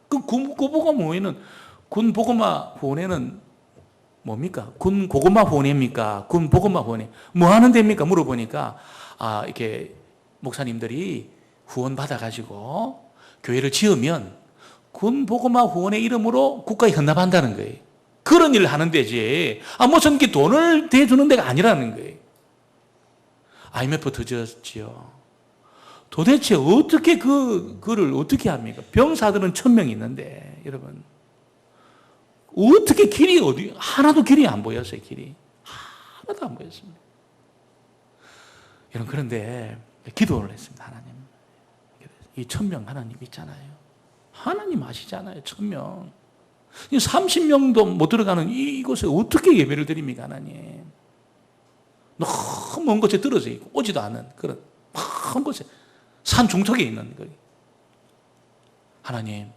[SPEAKER 1] 그 군 복음화 후원회는 뭡니까? 군 고구마 후원회입니까? 군 복음화 후원회. 뭐 하는 데입니까? 물어보니까 이렇게 목사님들이 후원 받아가지고 교회를 지으면 군 복음화 후원의 이름으로 국가에 헌납한다는 거예요. 그런 일을 하는 데지. 무슨 이렇게 돈을 대주는 데가 아니라는 거예요. IMF 터졌지요. 도대체 어떻게 그를 어떻게 합니까? 병사들은 1000명 있는데, 여러분. 어떻게 길이 하나도 길이 안 보였어요, 길이. 하나도 안 보였습니다. 여러분, 그런데 기도를 했습니다, 하나님. 이 1000명 하나님 있잖아요. 하나님 아시잖아요, 1000명. 30명도 못 들어가는 이곳에 어떻게 예배를 드립니까, 하나님? 너무 먼 곳에 떨어져 있고, 오지도 않은 그런 먼 곳에, 산 중턱에 있는 거예요. 하나님,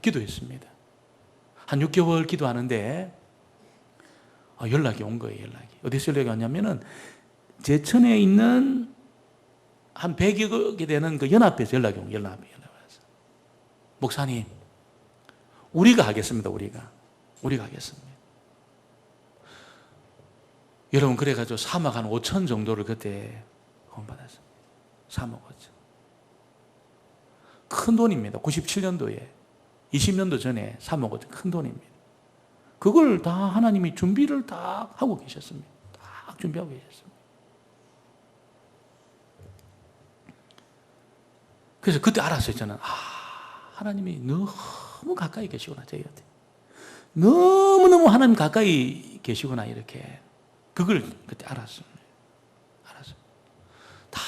[SPEAKER 1] 기도했습니다. 한 6개월 기도하는데, 연락이 온 거예요, 연락이. 어디서 연락이 왔냐면은, 제천에 있는 한 100여개 되는 그 연합회에서 연락이 왔어요. 목사님, 우리가 하겠습니다, 우리가 하겠습니다. 여러분, 그래가지고 3억 한 5천 정도를 그때 후원받았습니다. 3억 5천. 큰 돈입니다. 97년도에. 20년도 전에 3억 5천. 큰 돈입니다. 그걸 다 하나님이 준비를 다 하고 계셨습니다. 딱 준비하고 계셨습니다. 그래서 그때 알았어요, 저는. 하나님이 너무 가까이 계시구나, 저희한테. 너무너무 하나님 가까이 계시구나, 이렇게. 그걸 그때 알았습니다. 다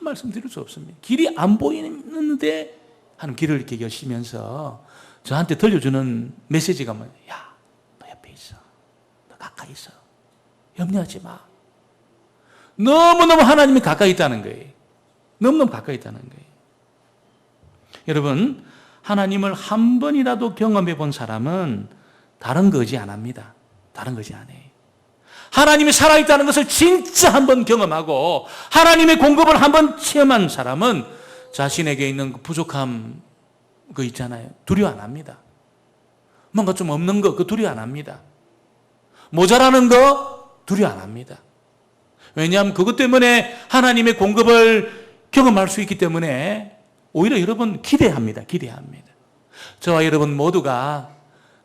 [SPEAKER 1] 말씀드릴 수 없습니다. 길이 안 보이는데 하나님 길을 이렇게 여시면서 저한테 들려주는 메시지가 뭐예요? 야, 너 옆에 있어. 너 가까이 있어. 염려하지 마. 너무너무 하나님이 가까이 있다는 거예요. 너무너무 가까이 있다는 거예요. 여러분, 하나님을 한 번이라도 경험해 본 사람은 다른 거 의지 안 합니다. 다른 거 의지 안 해요. 하나님이 살아있다는 것을 진짜 한번 경험하고 하나님의 공급을 한번 체험한 사람은 자신에게 있는 그 부족함 그 있잖아요. 두려워 안 합니다. 뭔가 좀 없는 거 그 두려워 안 합니다. 모자라는 거 두려워 안 합니다. 왜냐하면 그것 때문에 하나님의 공급을 경험할 수 있기 때문에 오히려 여러분 기대합니다. 저와 여러분 모두가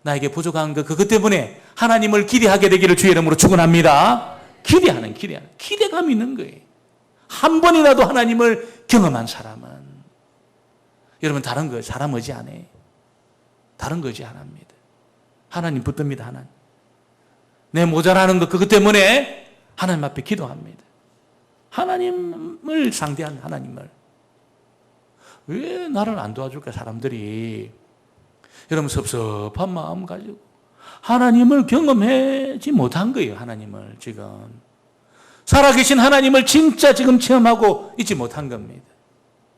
[SPEAKER 1] 나에게 부족한 그것 때문에 하나님을 기대하게 되기를 주의 이름으로 축원합니다. 기대하는 기대감이 있는 거예요. 한 번이라도 하나님을 경험한 사람은 여러분 다른 거 사람 의지 안 해요. 다른 거 의지 안 합니다. 하나님 붙듭니다. 하나님. 내 모자라는 거 그것 때문에 하나님 앞에 기도합니다. 하나님을 상대한 하나님을. 왜 나를 안 도와줄까 사람들이. 여러분 섭섭한 마음 가지고 하나님을 경험하지 못한 거예요. 하나님을 지금 살아계신 하나님을 진짜 지금 체험하고 있지 못한 겁니다.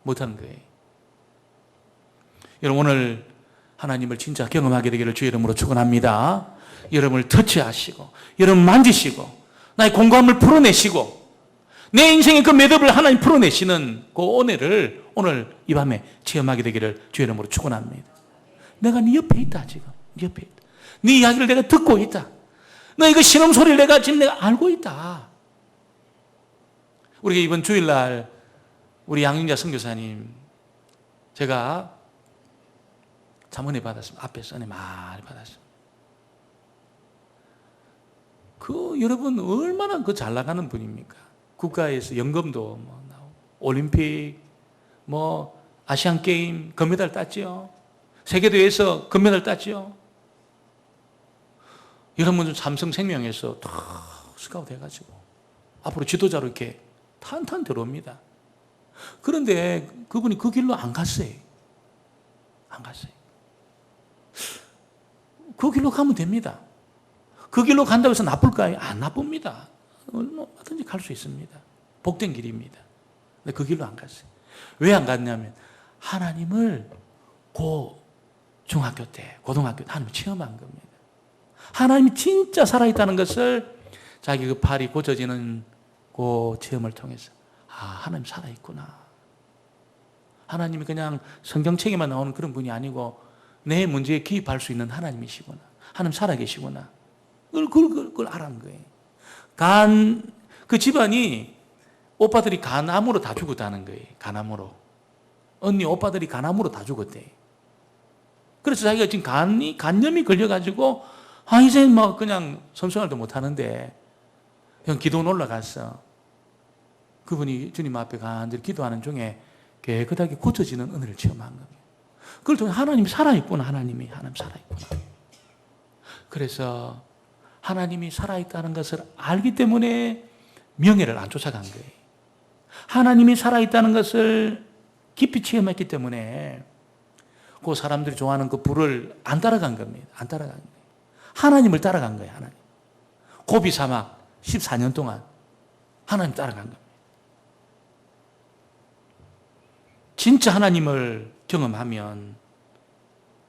[SPEAKER 1] 못한 거예요. 여러분, 오늘 하나님을 진짜 경험하게 되기를 주의 이름으로 축원합니다. 여러분을 터치하시고, 여러분 만지시고, 나의 공감을 풀어내시고, 내 인생의 그 매듭을 하나님 풀어내시는 그 은혜를 오늘 이 밤에 체험하게 되기를 주의 이름으로 축원합니다. 내가 네 옆에 있다, 지금. 네 옆에 있다. 네 이야기를 내가 듣고 있다. 너의 그 신음 소리를 내가 알고 있다. 우리가 이번 주일날 우리 양윤자 선교사님 제가 참 은혜 받았습니다. 앞에서 은혜 많이 받았습니다. 여러분 얼마나 잘 나가는 분입니까? 국가에서 연금도 나오고 올림픽 아시안 게임 금메달 땄죠. 세계대회에서 금메달 땄죠. 여러분 삼성생명에서 다 스카우트 해가지고 앞으로 지도자로 이렇게 탄탄 들어옵니다. 그런데 그분이 그 길로 안 갔어요. 안 갔어요. 그 길로 가면 됩니다. 그 길로 간다고 해서 나쁠까요? 안 나쁩니다. 얼마든지 갈 수 있습니다. 복된 길입니다. 근데 그 길로 안 갔어요. 왜 안 갔냐면 하나님을 중학교 때, 고등학교 때 하나님을 체험한 겁니다. 하나님이 진짜 살아있다는 것을 자기 그 팔이 고쳐지는 그 체험을 통해서 하나님 살아있구나. 하나님이 그냥 성경책에만 나오는 그런 분이 아니고 내 문제에 기입할 수 있는 하나님이시구나. 하나님 살아계시구나. 그걸 알았는 거예요. 그 집안이 오빠들이 간암으로 다 죽었다는 거예요. 간암으로. 언니 오빠들이 간암으로 다 죽었대. 그래서 자기가 지금 간염이 걸려가지고 이제 그냥 선생활도 못하는데 형 기도원 올라갔어. 그분이 주님 앞에 간절히 기도하는 중에 깨끗하게 고쳐지는 은혜를 체험한 겁니다. 그걸 통해 하나님이 살아있구나. 하나님 살아있구나. 그래서 하나님이 살아있다는 것을 알기 때문에 명예를 안 쫓아간 거예요. 하나님이 살아있다는 것을 깊이 체험했기 때문에 그 사람들이 좋아하는 그 불을 안 따라간 겁니다. 안 따라간 거예요. 하나님을 따라간 거예요. 하나님. 고비 사막 14년 동안 하나님 따라간 겁니다. 진짜 하나님을 경험하면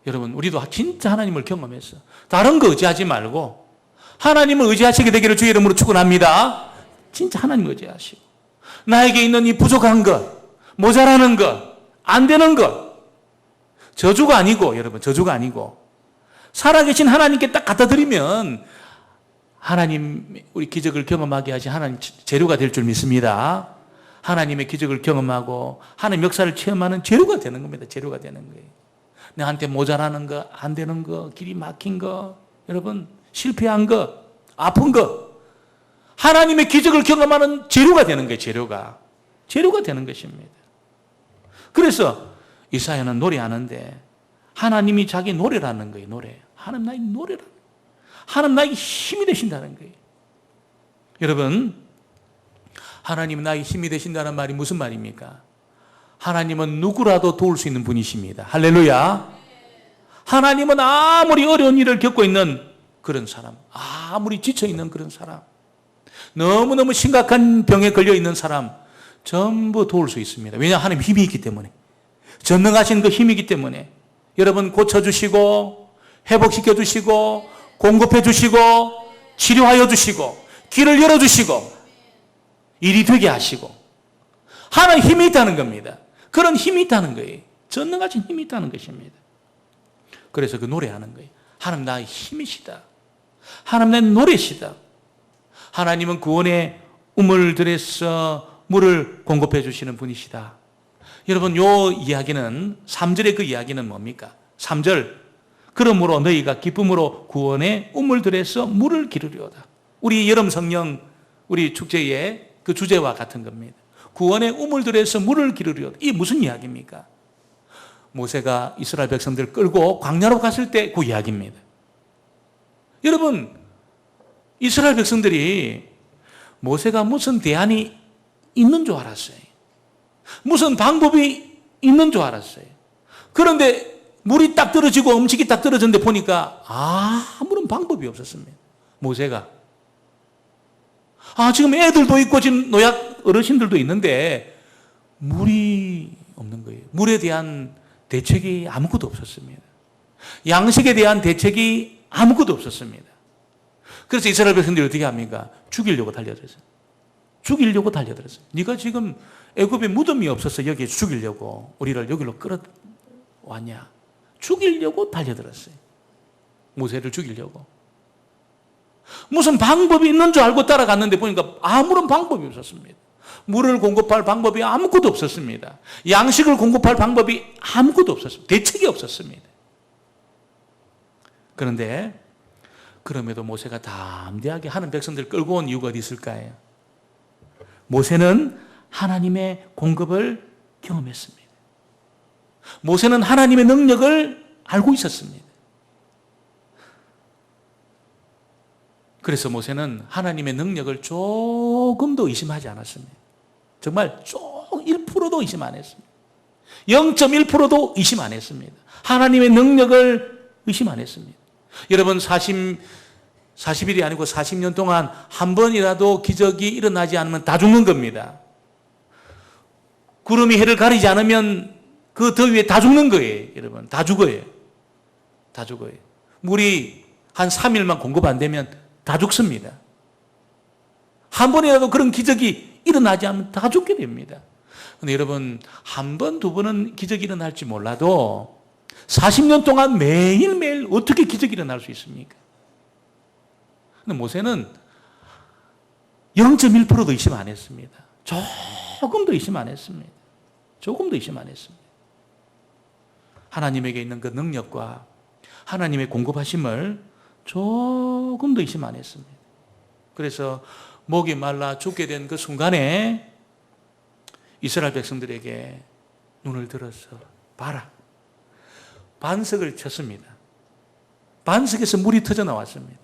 [SPEAKER 1] 여러분 우리도 진짜 하나님을 경험해서 다른 거 의지하지 말고 하나님을 의지하시게 되기를 주의 이름으로 축원합니다. 진짜 하나님을 의지하시고 나에게 있는 이 부족한 것, 모자라는 것, 안 되는 것 저주가 아니고 여러분 저주가 아니고 살아계신 하나님께 딱 갖다 드리면 하나님 우리 기적을 경험하게 하신 하나님 재료가 될 줄 믿습니다. 하나님의 기적을 경험하고 하나님 역사를 체험하는 재료가 되는 겁니다. 재료가 되는 거예요. 나한테 모자라는 거, 안 되는 거, 길이 막힌 거, 여러분 실패한 거, 아픈 거 하나님의 기적을 경험하는 재료가 되는 거예요. 재료가 되는 것입니다. 그래서 이사야는 노래하는데 하나님이 자기 노래라는 거예요. 노래. 하나님 나의 노래라. 하나님 나에게 힘이 되신다는 거예요. 여러분 하나님은 나에게 힘이 되신다는 말이 무슨 말입니까? 하나님은 누구라도 도울 수 있는 분이십니다. 할렐루야. 하나님은 아무리 어려운 일을 겪고 있는 그런 사람, 아무리 지쳐있는 그런 사람, 너무너무 심각한 병에 걸려있는 사람 전부 도울 수 있습니다. 왜냐하면 하나님 힘이 있기 때문에. 전능하신 그 힘이기 때문에 여러분 고쳐주시고 회복시켜주시고 공급해주시고 치료하여 주시고 길을 열어주시고 일이 되게 하시고 하나님 힘이 있다는 겁니다. 그런 힘이 있다는 거예요. 전능하신 힘이 있다는 것입니다. 그래서 그 노래하는 거예요. 하나님 나의 힘이시다. 하나님 나의 노래시다. 하나님은 구원의 우물들에서 물을 공급해 주시는 분이시다. 여러분 요 이야기는 3절의 그 이야기는 뭡니까? 3절 그러므로 너희가 기쁨으로 구원의 우물들에서 물을 기르려다. 우리 여름 성령 우리 축제의 그 주제와 같은 겁니다. 구원의 우물들에서 물을 기르려다. 이게 무슨 이야기입니까? 모세가 이스라엘 백성들을 끌고 광야로 갔을 때 그 이야기입니다. 여러분 이스라엘 백성들이 모세가 무슨 대안이 있는 줄 알았어요. 무슨 방법이 있는 줄 알았어요. 그런데 물이 딱 떨어지고 음식이 딱 떨어졌는데 보니까 아무런 방법이 없었습니다. 모세가 지금 애들도 있고 지금 노약 어르신들도 있는데 물이 없는 거예요. 물에 대한 대책이 아무것도 없었습니다. 양식에 대한 대책이 아무것도 없었습니다. 그래서 이스라엘 백성들이 어떻게 합니까? 죽이려고 달려들었어요. 죽이려고 달려들었어요. 네가 지금 애굽에 무덤이 없어서 여기에 죽이려고 우리를 여기로 끌어왔냐? 죽이려고 달려들었어요. 모세를 죽이려고. 무슨 방법이 있는 줄 알고 따라갔는데 보니까 아무런 방법이 없었습니다. 물을 공급할 방법이 아무것도 없었습니다. 양식을 공급할 방법이 아무것도 없었습니다. 대책이 없었습니다. 그런데 그럼에도 모세가 담대하게 하는 백성들을 끌고 온 이유가 어디 있을까요? 모세는 하나님의 공급을 경험했습니다. 모세는 하나님의 능력을 알고 있었습니다. 그래서 모세는 하나님의 능력을 조금도 의심하지 않았습니다. 정말 1%도 의심 안 했습니다. 0.1%도 의심 안 했습니다. 하나님의 능력을 의심 안 했습니다. 여러분 40일이 아니고 40년 동안 한 번이라도 기적이 일어나지 않으면 다 죽는 겁니다. 구름이 해를 가리지 않으면 그 더위에 다 죽는 거예요. 여러분 다 죽어요. 다 죽어요. 물이 한 3일만 공급 안 되면 다 죽습니다. 한 번이라도 그런 기적이 일어나지 않으면 다 죽게 됩니다. 그런데 여러분 한 번, 두 번은 기적이 일어날지 몰라도 40년 동안 매일매일 어떻게 기적이 일어날 수 있습니까? 근데 모세는 0.1%도 의심 안 했습니다. 조금도 의심 안 했습니다. 조금도 의심 안 했습니다. 하나님에게 있는 그 능력과 하나님의 공급하심을 조금도 의심 안 했습니다. 그래서 목이 말라 죽게 된 그 순간에 이스라엘 백성들에게 눈을 들어서 봐라. 반석을 쳤습니다. 반석에서 물이 터져 나왔습니다.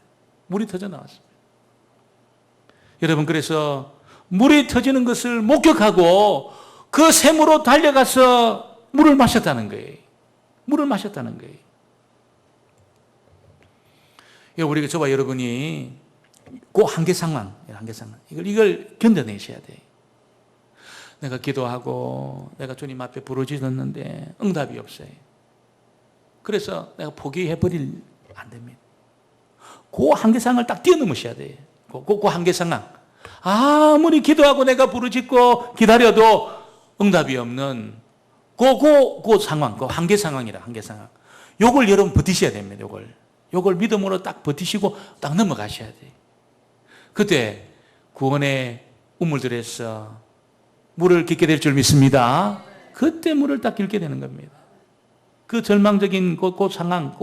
[SPEAKER 1] 물이 터져 나왔습니다. 여러분 그래서 물이 터지는 것을 목격하고 그 샘으로 달려가서 물을 마셨다는 거예요. 물을 마셨다는 거예요. 우리가 저와 여러분이 그 한계 상황, 이걸 견뎌내셔야 돼요. 내가 기도하고 내가 주님 앞에 부르짖었는데 응답이 없어요. 그래서 내가 포기해버릴 안 됩니다. 그 한계 상황을 딱 뛰어넘으셔야 돼요. 그 한계 상황. 아무리 기도하고 내가 부르짖고 기다려도 응답이 없는 그 상황, 그 한계 상황이라, 한계 상황. 요걸 여러분 버티셔야 됩니다. 요걸 믿음으로 딱 버티시고 딱 넘어가셔야 돼요. 그때 구원의 우물들에서 물을 깃게 될 줄 믿습니다. 그때 물을 딱 깃게 되는 겁니다. 그 절망적인 그 상황,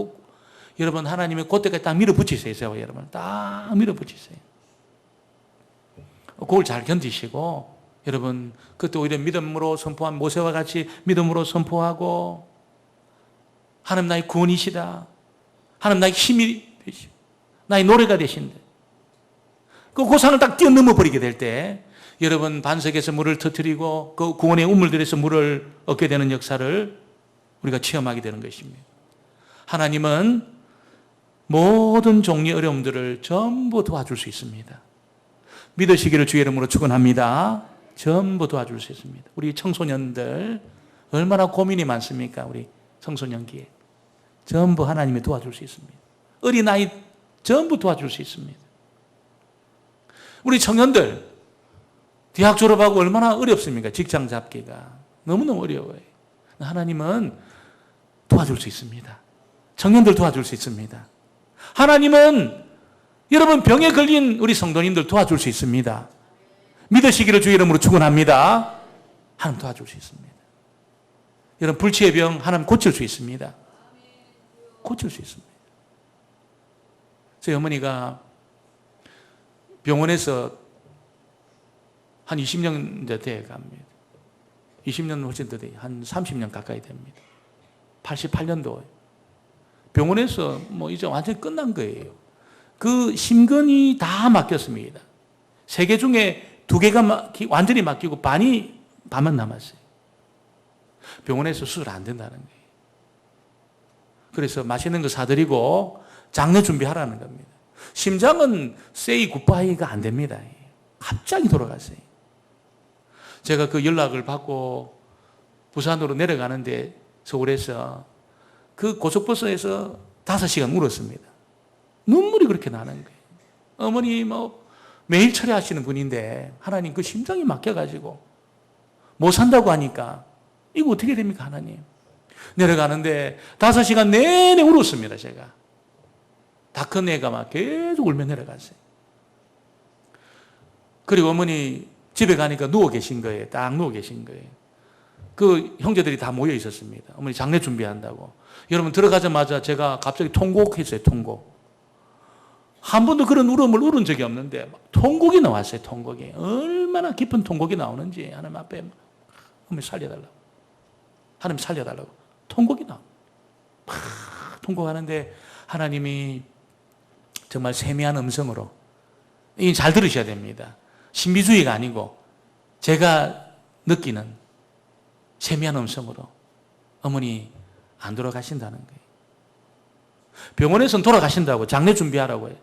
[SPEAKER 1] 여러분 하나님의 그때까지 딱 밀어붙이세요. 여러분 딱 밀어붙이세요. 그걸 잘 견디시고 여러분 그때 오히려 믿음으로 선포한 모세와 같이 믿음으로 선포하고 하나님 나의 구원이시다. 하나님 나의 힘이 되시고 나의 노래가 되신다. 그 산을 딱 뛰어넘어 버리게 될 때 여러분 반석에서 물을 터뜨리고 그 구원의 우물들에서 물을 얻게 되는 역사를 우리가 체험하게 되는 것입니다. 하나님은 모든 종류의 어려움들을 전부 도와줄 수 있습니다. 믿으시기를 주의 이름으로 축원합니다. 전부 도와줄 수 있습니다. 우리 청소년들 얼마나 고민이 많습니까? 우리 청소년기에 전부 하나님이 도와줄 수 있습니다. 어린아이 전부 도와줄 수 있습니다. 우리 청년들 대학 졸업하고 얼마나 어렵습니까? 직장 잡기가 너무너무 어려워요. 하나님은 도와줄 수 있습니다. 청년들 도와줄 수 있습니다. 하나님은 여러분 병에 걸린 우리 성도님들 도와줄 수 있습니다. 믿으시기를 주의 이름으로 축원합니다. 하나님 도와줄 수 있습니다. 여러분 불치의 병 하나님 고칠 수 있습니다. 고칠 수 있습니다. 저희 어머니가 병원에서 한 20년 돼 갑니다. 20년 훨씬 더 돼요. 한 30년 가까이 됩니다. 88년도에 병원에서 이제 완전히 끝난 거예요. 그 심근이 다 막혔습니다. 3개 중에 2개가 완전히 막히고 반만 남았어요. 병원에서 수술 안 된다는 거예요. 그래서 맛있는 거 사드리고 장례 준비하라는 겁니다. 심장은 say goodbye가 안 됩니다. 갑자기 돌아갔어요. 제가 그 연락을 받고 부산으로 내려가는데 서울에서 그 고속버스에서 5시간 울었습니다. 눈물이 그렇게 나는 거예요. 어머니 매일 처리하시는 분인데 하나님 그 심장이 막혀가지고 못 산다고 하니까 이거 어떻게 됩니까 하나님? 내려가는데 5시간 내내 울었습니다. 제가 다 큰 애가 막 계속 울며 내려갔어요. 그리고 어머니 집에 가니까 누워 계신 거예요. 딱 누워 계신 거예요. 그 형제들이 다 모여 있었습니다. 어머니 장례 준비한다고. 여러분 들어가자마자 제가 갑자기 통곡했어요. 통곡. 한 번도 그런 울음을 울은 적이 없는데 통곡이 나왔어요. 통곡이. 얼마나 깊은 통곡이 나오는지 하나님 앞에 어머니 살려달라고. 하나님 살려달라고. 통곡이 나와. 막 통곡하는데 하나님이 정말 세미한 음성으로, 이건 잘 들으셔야 됩니다. 신비주의가 아니고 제가 느끼는 세미한 음성으로 어머니 안 돌아가신다는 거예요. 병원에서는 돌아가신다고 장례 준비하라고 해요.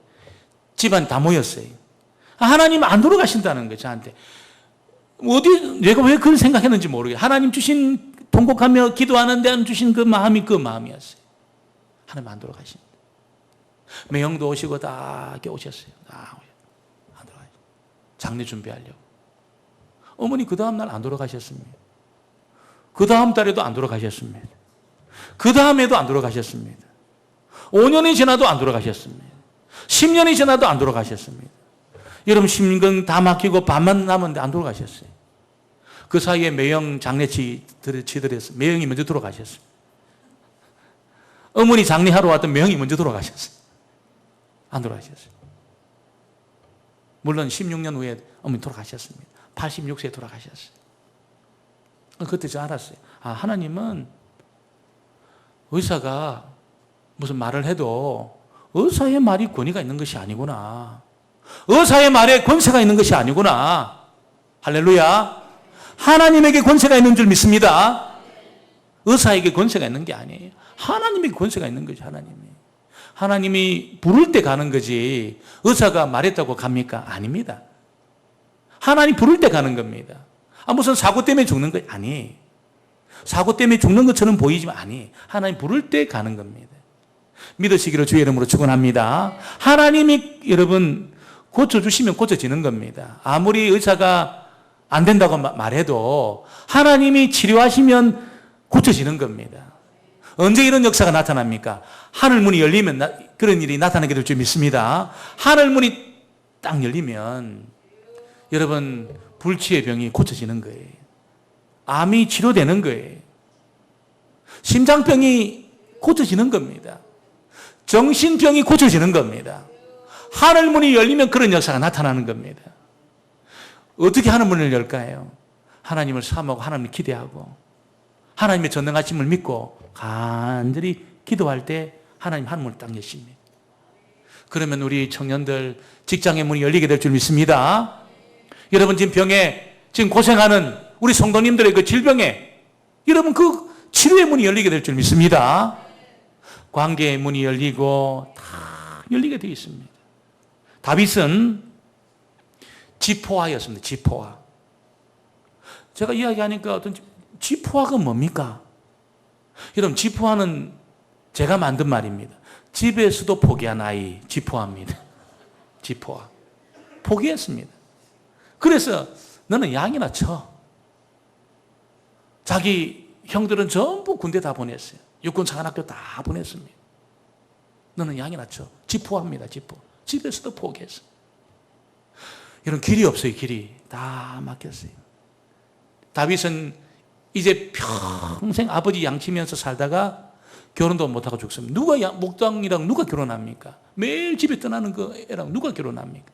[SPEAKER 1] 집안 다 모였어요. 하나님 안 돌아가신다는 거예요. 저한테. 내가 왜 그걸 생각했는지 모르겠어요. 하나님 주신 통곡하며 기도하는데 안 주신 그 마음이 그 마음이었어요. 하나님 안 돌아가신다. 매형도 오시고 다 이렇게 오셨어요. 다 안 돌아가셨어요. 장례 준비하려고. 어머니 그 다음 날 안 돌아가셨습니다. 그 다음 달에도 안 돌아가셨습니다. 그 다음에도 안 돌아가셨습니다. 5년이 지나도 안 돌아가셨습니다. 10년이 지나도 안 돌아가셨습니다. 여러분 심근 다 막히고 반만 남았는데 안 돌아가셨어요. 그 사이에 매형 장례치더랬어요. 매형이 먼저 돌아가셨어요. 어머니 장례하러 왔던 매형이 먼저 돌아가셨어요. 안 돌아가셨어요. 물론 16년 후에 어머니 돌아가셨습니다. 86세에 돌아가셨어요. 그때 저 알았어요. 하나님은 의사가 무슨 말을 해도 의사의 말이 권위가 있는 것이 아니구나. 의사의 말에 권세가 있는 것이 아니구나. 할렐루야. 하나님에게 권세가 있는 줄 믿습니다. 의사에게 권세가 있는 게 아니에요. 하나님에게 권세가 있는 거죠. 하나님이 부를 때 가는 거지 의사가 말했다고 갑니까? 아닙니다. 하나님 부를 때 가는 겁니다. 무슨 사고 때문에 죽는 거 아니에요. 사고 때문에 죽는 것처럼 보이지만 아니에요. 하나님 부를 때 가는 겁니다. 믿으시기를 주의 이름으로 축원합니다. 하나님이 여러분 고쳐주시면 고쳐지는 겁니다. 아무리 의사가 안 된다고 말해도 하나님이 치료하시면 고쳐지는 겁니다. 언제 이런 역사가 나타납니까? 하늘문이 열리면 그런 일이 나타나게 될 줄 믿습니다. 하늘문이 딱 열리면 여러분 불치의 병이 고쳐지는 거예요. 암이 치료되는 거예요. 심장병이 고쳐지는 겁니다. 정신병이 고쳐지는 겁니다. 하늘문이 열리면 그런 역사가 나타나는 겁니다. 어떻게 하늘문을 열까요? 하나님을 사모하고 하나님을 기대하고 하나님의 전능하심을 믿고 간절히 기도할 때 하나님 하늘문을 딱 여십니다. 그러면 우리 청년들 직장의 문이 열리게 될 줄 믿습니다. 여러분 지금 고생하는 우리 성도님들의 그 질병에 여러분 그 치료의 문이 열리게 될 줄 믿습니다. 관계의 문이 열리고 다 열리게 되어 있습니다. 다윗은 지포아였습니다. 지포아. 제가 이야기하니까 어떤 지포아가 뭡니까? 여러분 지포아는 제가 만든 말입니다. 집에서도 포기한 아이 지포아입니다. 지포아. 포기했습니다. 그래서 너는 양이나 쳐. 자기 형들은 전부 군대 다 보냈어요. 육군사관학교 다 보냈습니다. 너는 양이나 쳐. 지포합니다. 지포. 집에서도 포기했어. 이런 길이 없어요. 길이 다 막혔어요. 다윗은 이제 평생 아버지 양치면서 살다가 결혼도 못하고 죽습니다. 목장이랑 누가 결혼합니까? 매일 집에 떠나는 그 애랑 누가 결혼합니까?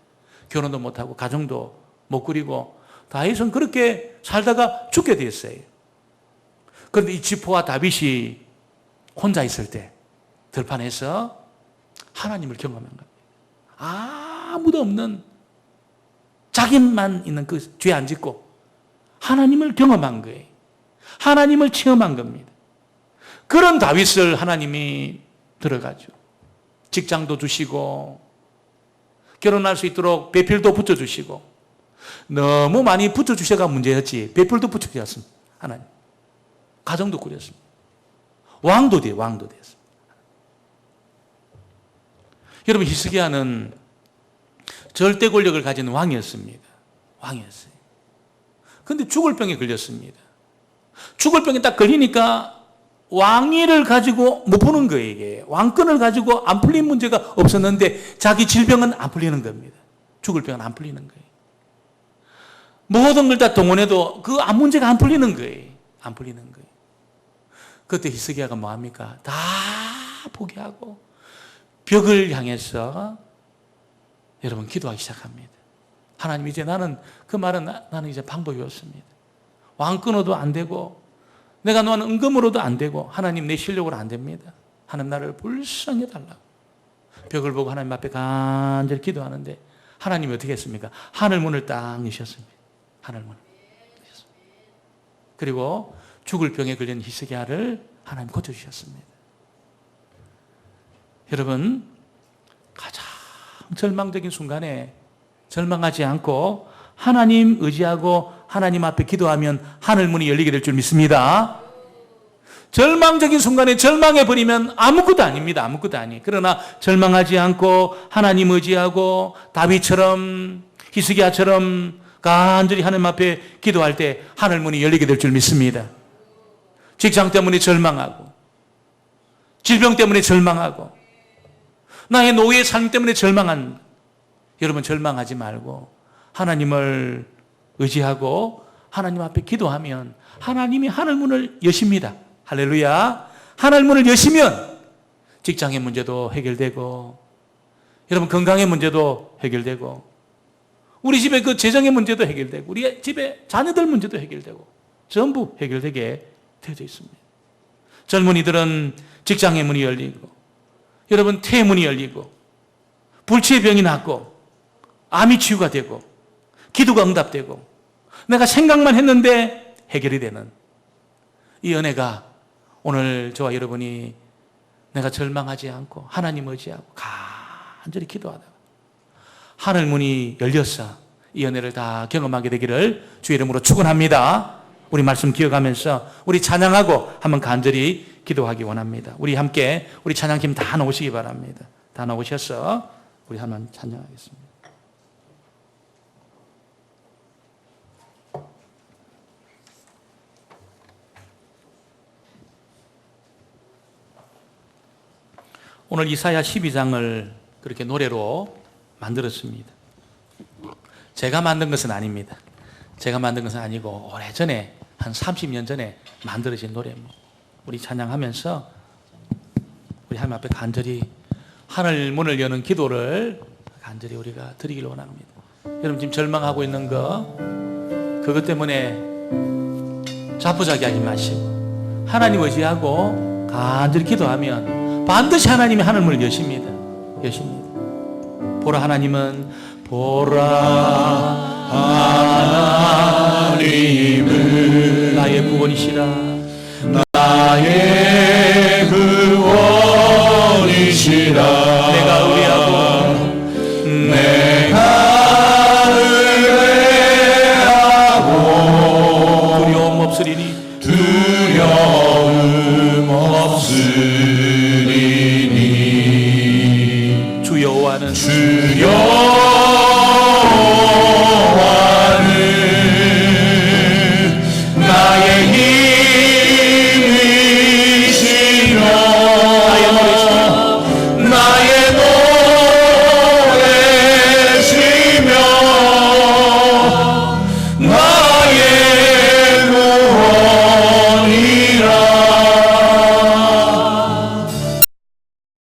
[SPEAKER 1] 결혼도 못하고 가정도 못 꾸리고 다윗은 그렇게 살다가 죽게 됐어요. 그런데 이 지포와 다윗이 혼자 있을 때 들판에서 하나님을 경험한 겁니다. 아무도 없는 자기만 있는 그 죄 안 짓고 하나님을 경험한 거예요. 하나님을 체험한 겁니다. 그런 다윗을 하나님이 들어가죠. 직장도 주시고 결혼할 수 있도록 배필도 붙여주시고 너무 많이 붙여주셔가 문제였지 벳불도 붙여주셨습니다. 하나님. 가정도 꾸렸습니다. 왕도 됐습니다. 여러분, 히스기야는 절대 권력을 가진 왕이었습니다. 왕이었어요. 그런데 죽을 병에 걸렸습니다. 죽을 병에 딱 걸리니까 왕위를 가지고 못 푸는 거예요. 이게 왕권을 가지고 안 풀린 문제가 없었는데 자기 질병은 안 풀리는 겁니다. 죽을 병은 안 풀리는 거예요. 모든 걸 다 동원해도 그 문제가 안 풀리는 거예요. 안 풀리는 거예요. 그때 히스기야가 뭐합니까? 다 포기하고 벽을 향해서 여러분 기도하기 시작합니다. 하나님, 이제 나는 그 말은 나는 이제 방법이 없습니다. 왕 끊어도 안 되고 내가 놓은 은금으로도 안 되고 하나님 내 실력으로 안 됩니다. 하나님 나를 불쌍히 해달라고 벽을 보고 하나님 앞에 간절히 기도하는데 하나님이 어떻게 했습니까? 하늘 문을 딱 여셨습니다. 하늘 문을 여셨습니다. 그리고 죽을 병에 걸린 히스기야를 하나님 고쳐주셨습니다. 여러분, 가장 절망적인 순간에 절망하지 않고 하나님 의지하고 하나님 앞에 기도하면 하늘 문이 열리게 될 줄 믿습니다. 절망적인 순간에 절망해버리면 아무것도 아닙니다. 아무것도 아니에요. 그러나 절망하지 않고 하나님 의지하고 다윗처럼 히스기야처럼 간절히 하나님 앞에 기도할 때 하늘 문이 열리게 될 줄 믿습니다. 직장 때문에 절망하고 질병 때문에 절망하고 나의 노예의 삶 때문에 절망한 여러분, 절망하지 말고 하나님을 의지하고 하나님 앞에 기도하면 하나님이 하늘 문을 여십니다. 할렐루야. 하늘 문을 여시면 직장의 문제도 해결되고 여러분 건강의 문제도 해결되고 우리 집에 그 재정의 문제도 해결되고 우리 집에 자녀들 문제도 해결되고 전부 해결되게 되어져 있습니다. 젊은이들은 직장의 문이 열리고 여러분 태문이 열리고 불치의 병이 낫고 암이 치유가 되고 기도가 응답되고 내가 생각만 했는데 해결이 되는 이 은혜가 오늘 저와 여러분이 내가 절망하지 않고 하나님 의지하고 간절히 기도하다가 하늘 문이 열렸어 이 은혜를 다 경험하게 되기를 주의 이름으로 축원합니다. 우리 말씀 기억하면서 우리 찬양하고 한번 간절히 기도하기 원합니다. 우리 함께 우리 찬양팀 다 나오시기 바랍니다. 다 나오셔서 우리 한번 찬양하겠습니다. 오늘 이사야 12장을 그렇게 노래로 만들었습니다. 제가 만든 것은 아닙니다. 제가 만든 것은 아니고 오래전에 한 30년 전에 만들어진 노래입니다. 우리 찬양하면서 우리 하나님 앞에 간절히 하늘 문을 여는 기도를 간절히 우리가 드리길 원합니다. 여러분 지금 절망하고 있는 거 그것 때문에 자포자기하지 마시고 하나님 의지하고 간절히 기도하면 반드시 하나님이 하늘 문을 여십니다. 여십니다. 보라 하나님은 보라 하나님은 나의 구원이시라
[SPEAKER 2] 나의 구원이시라
[SPEAKER 1] 내가 의뢰하고 두려움 없으리니
[SPEAKER 2] 두려움 없으리니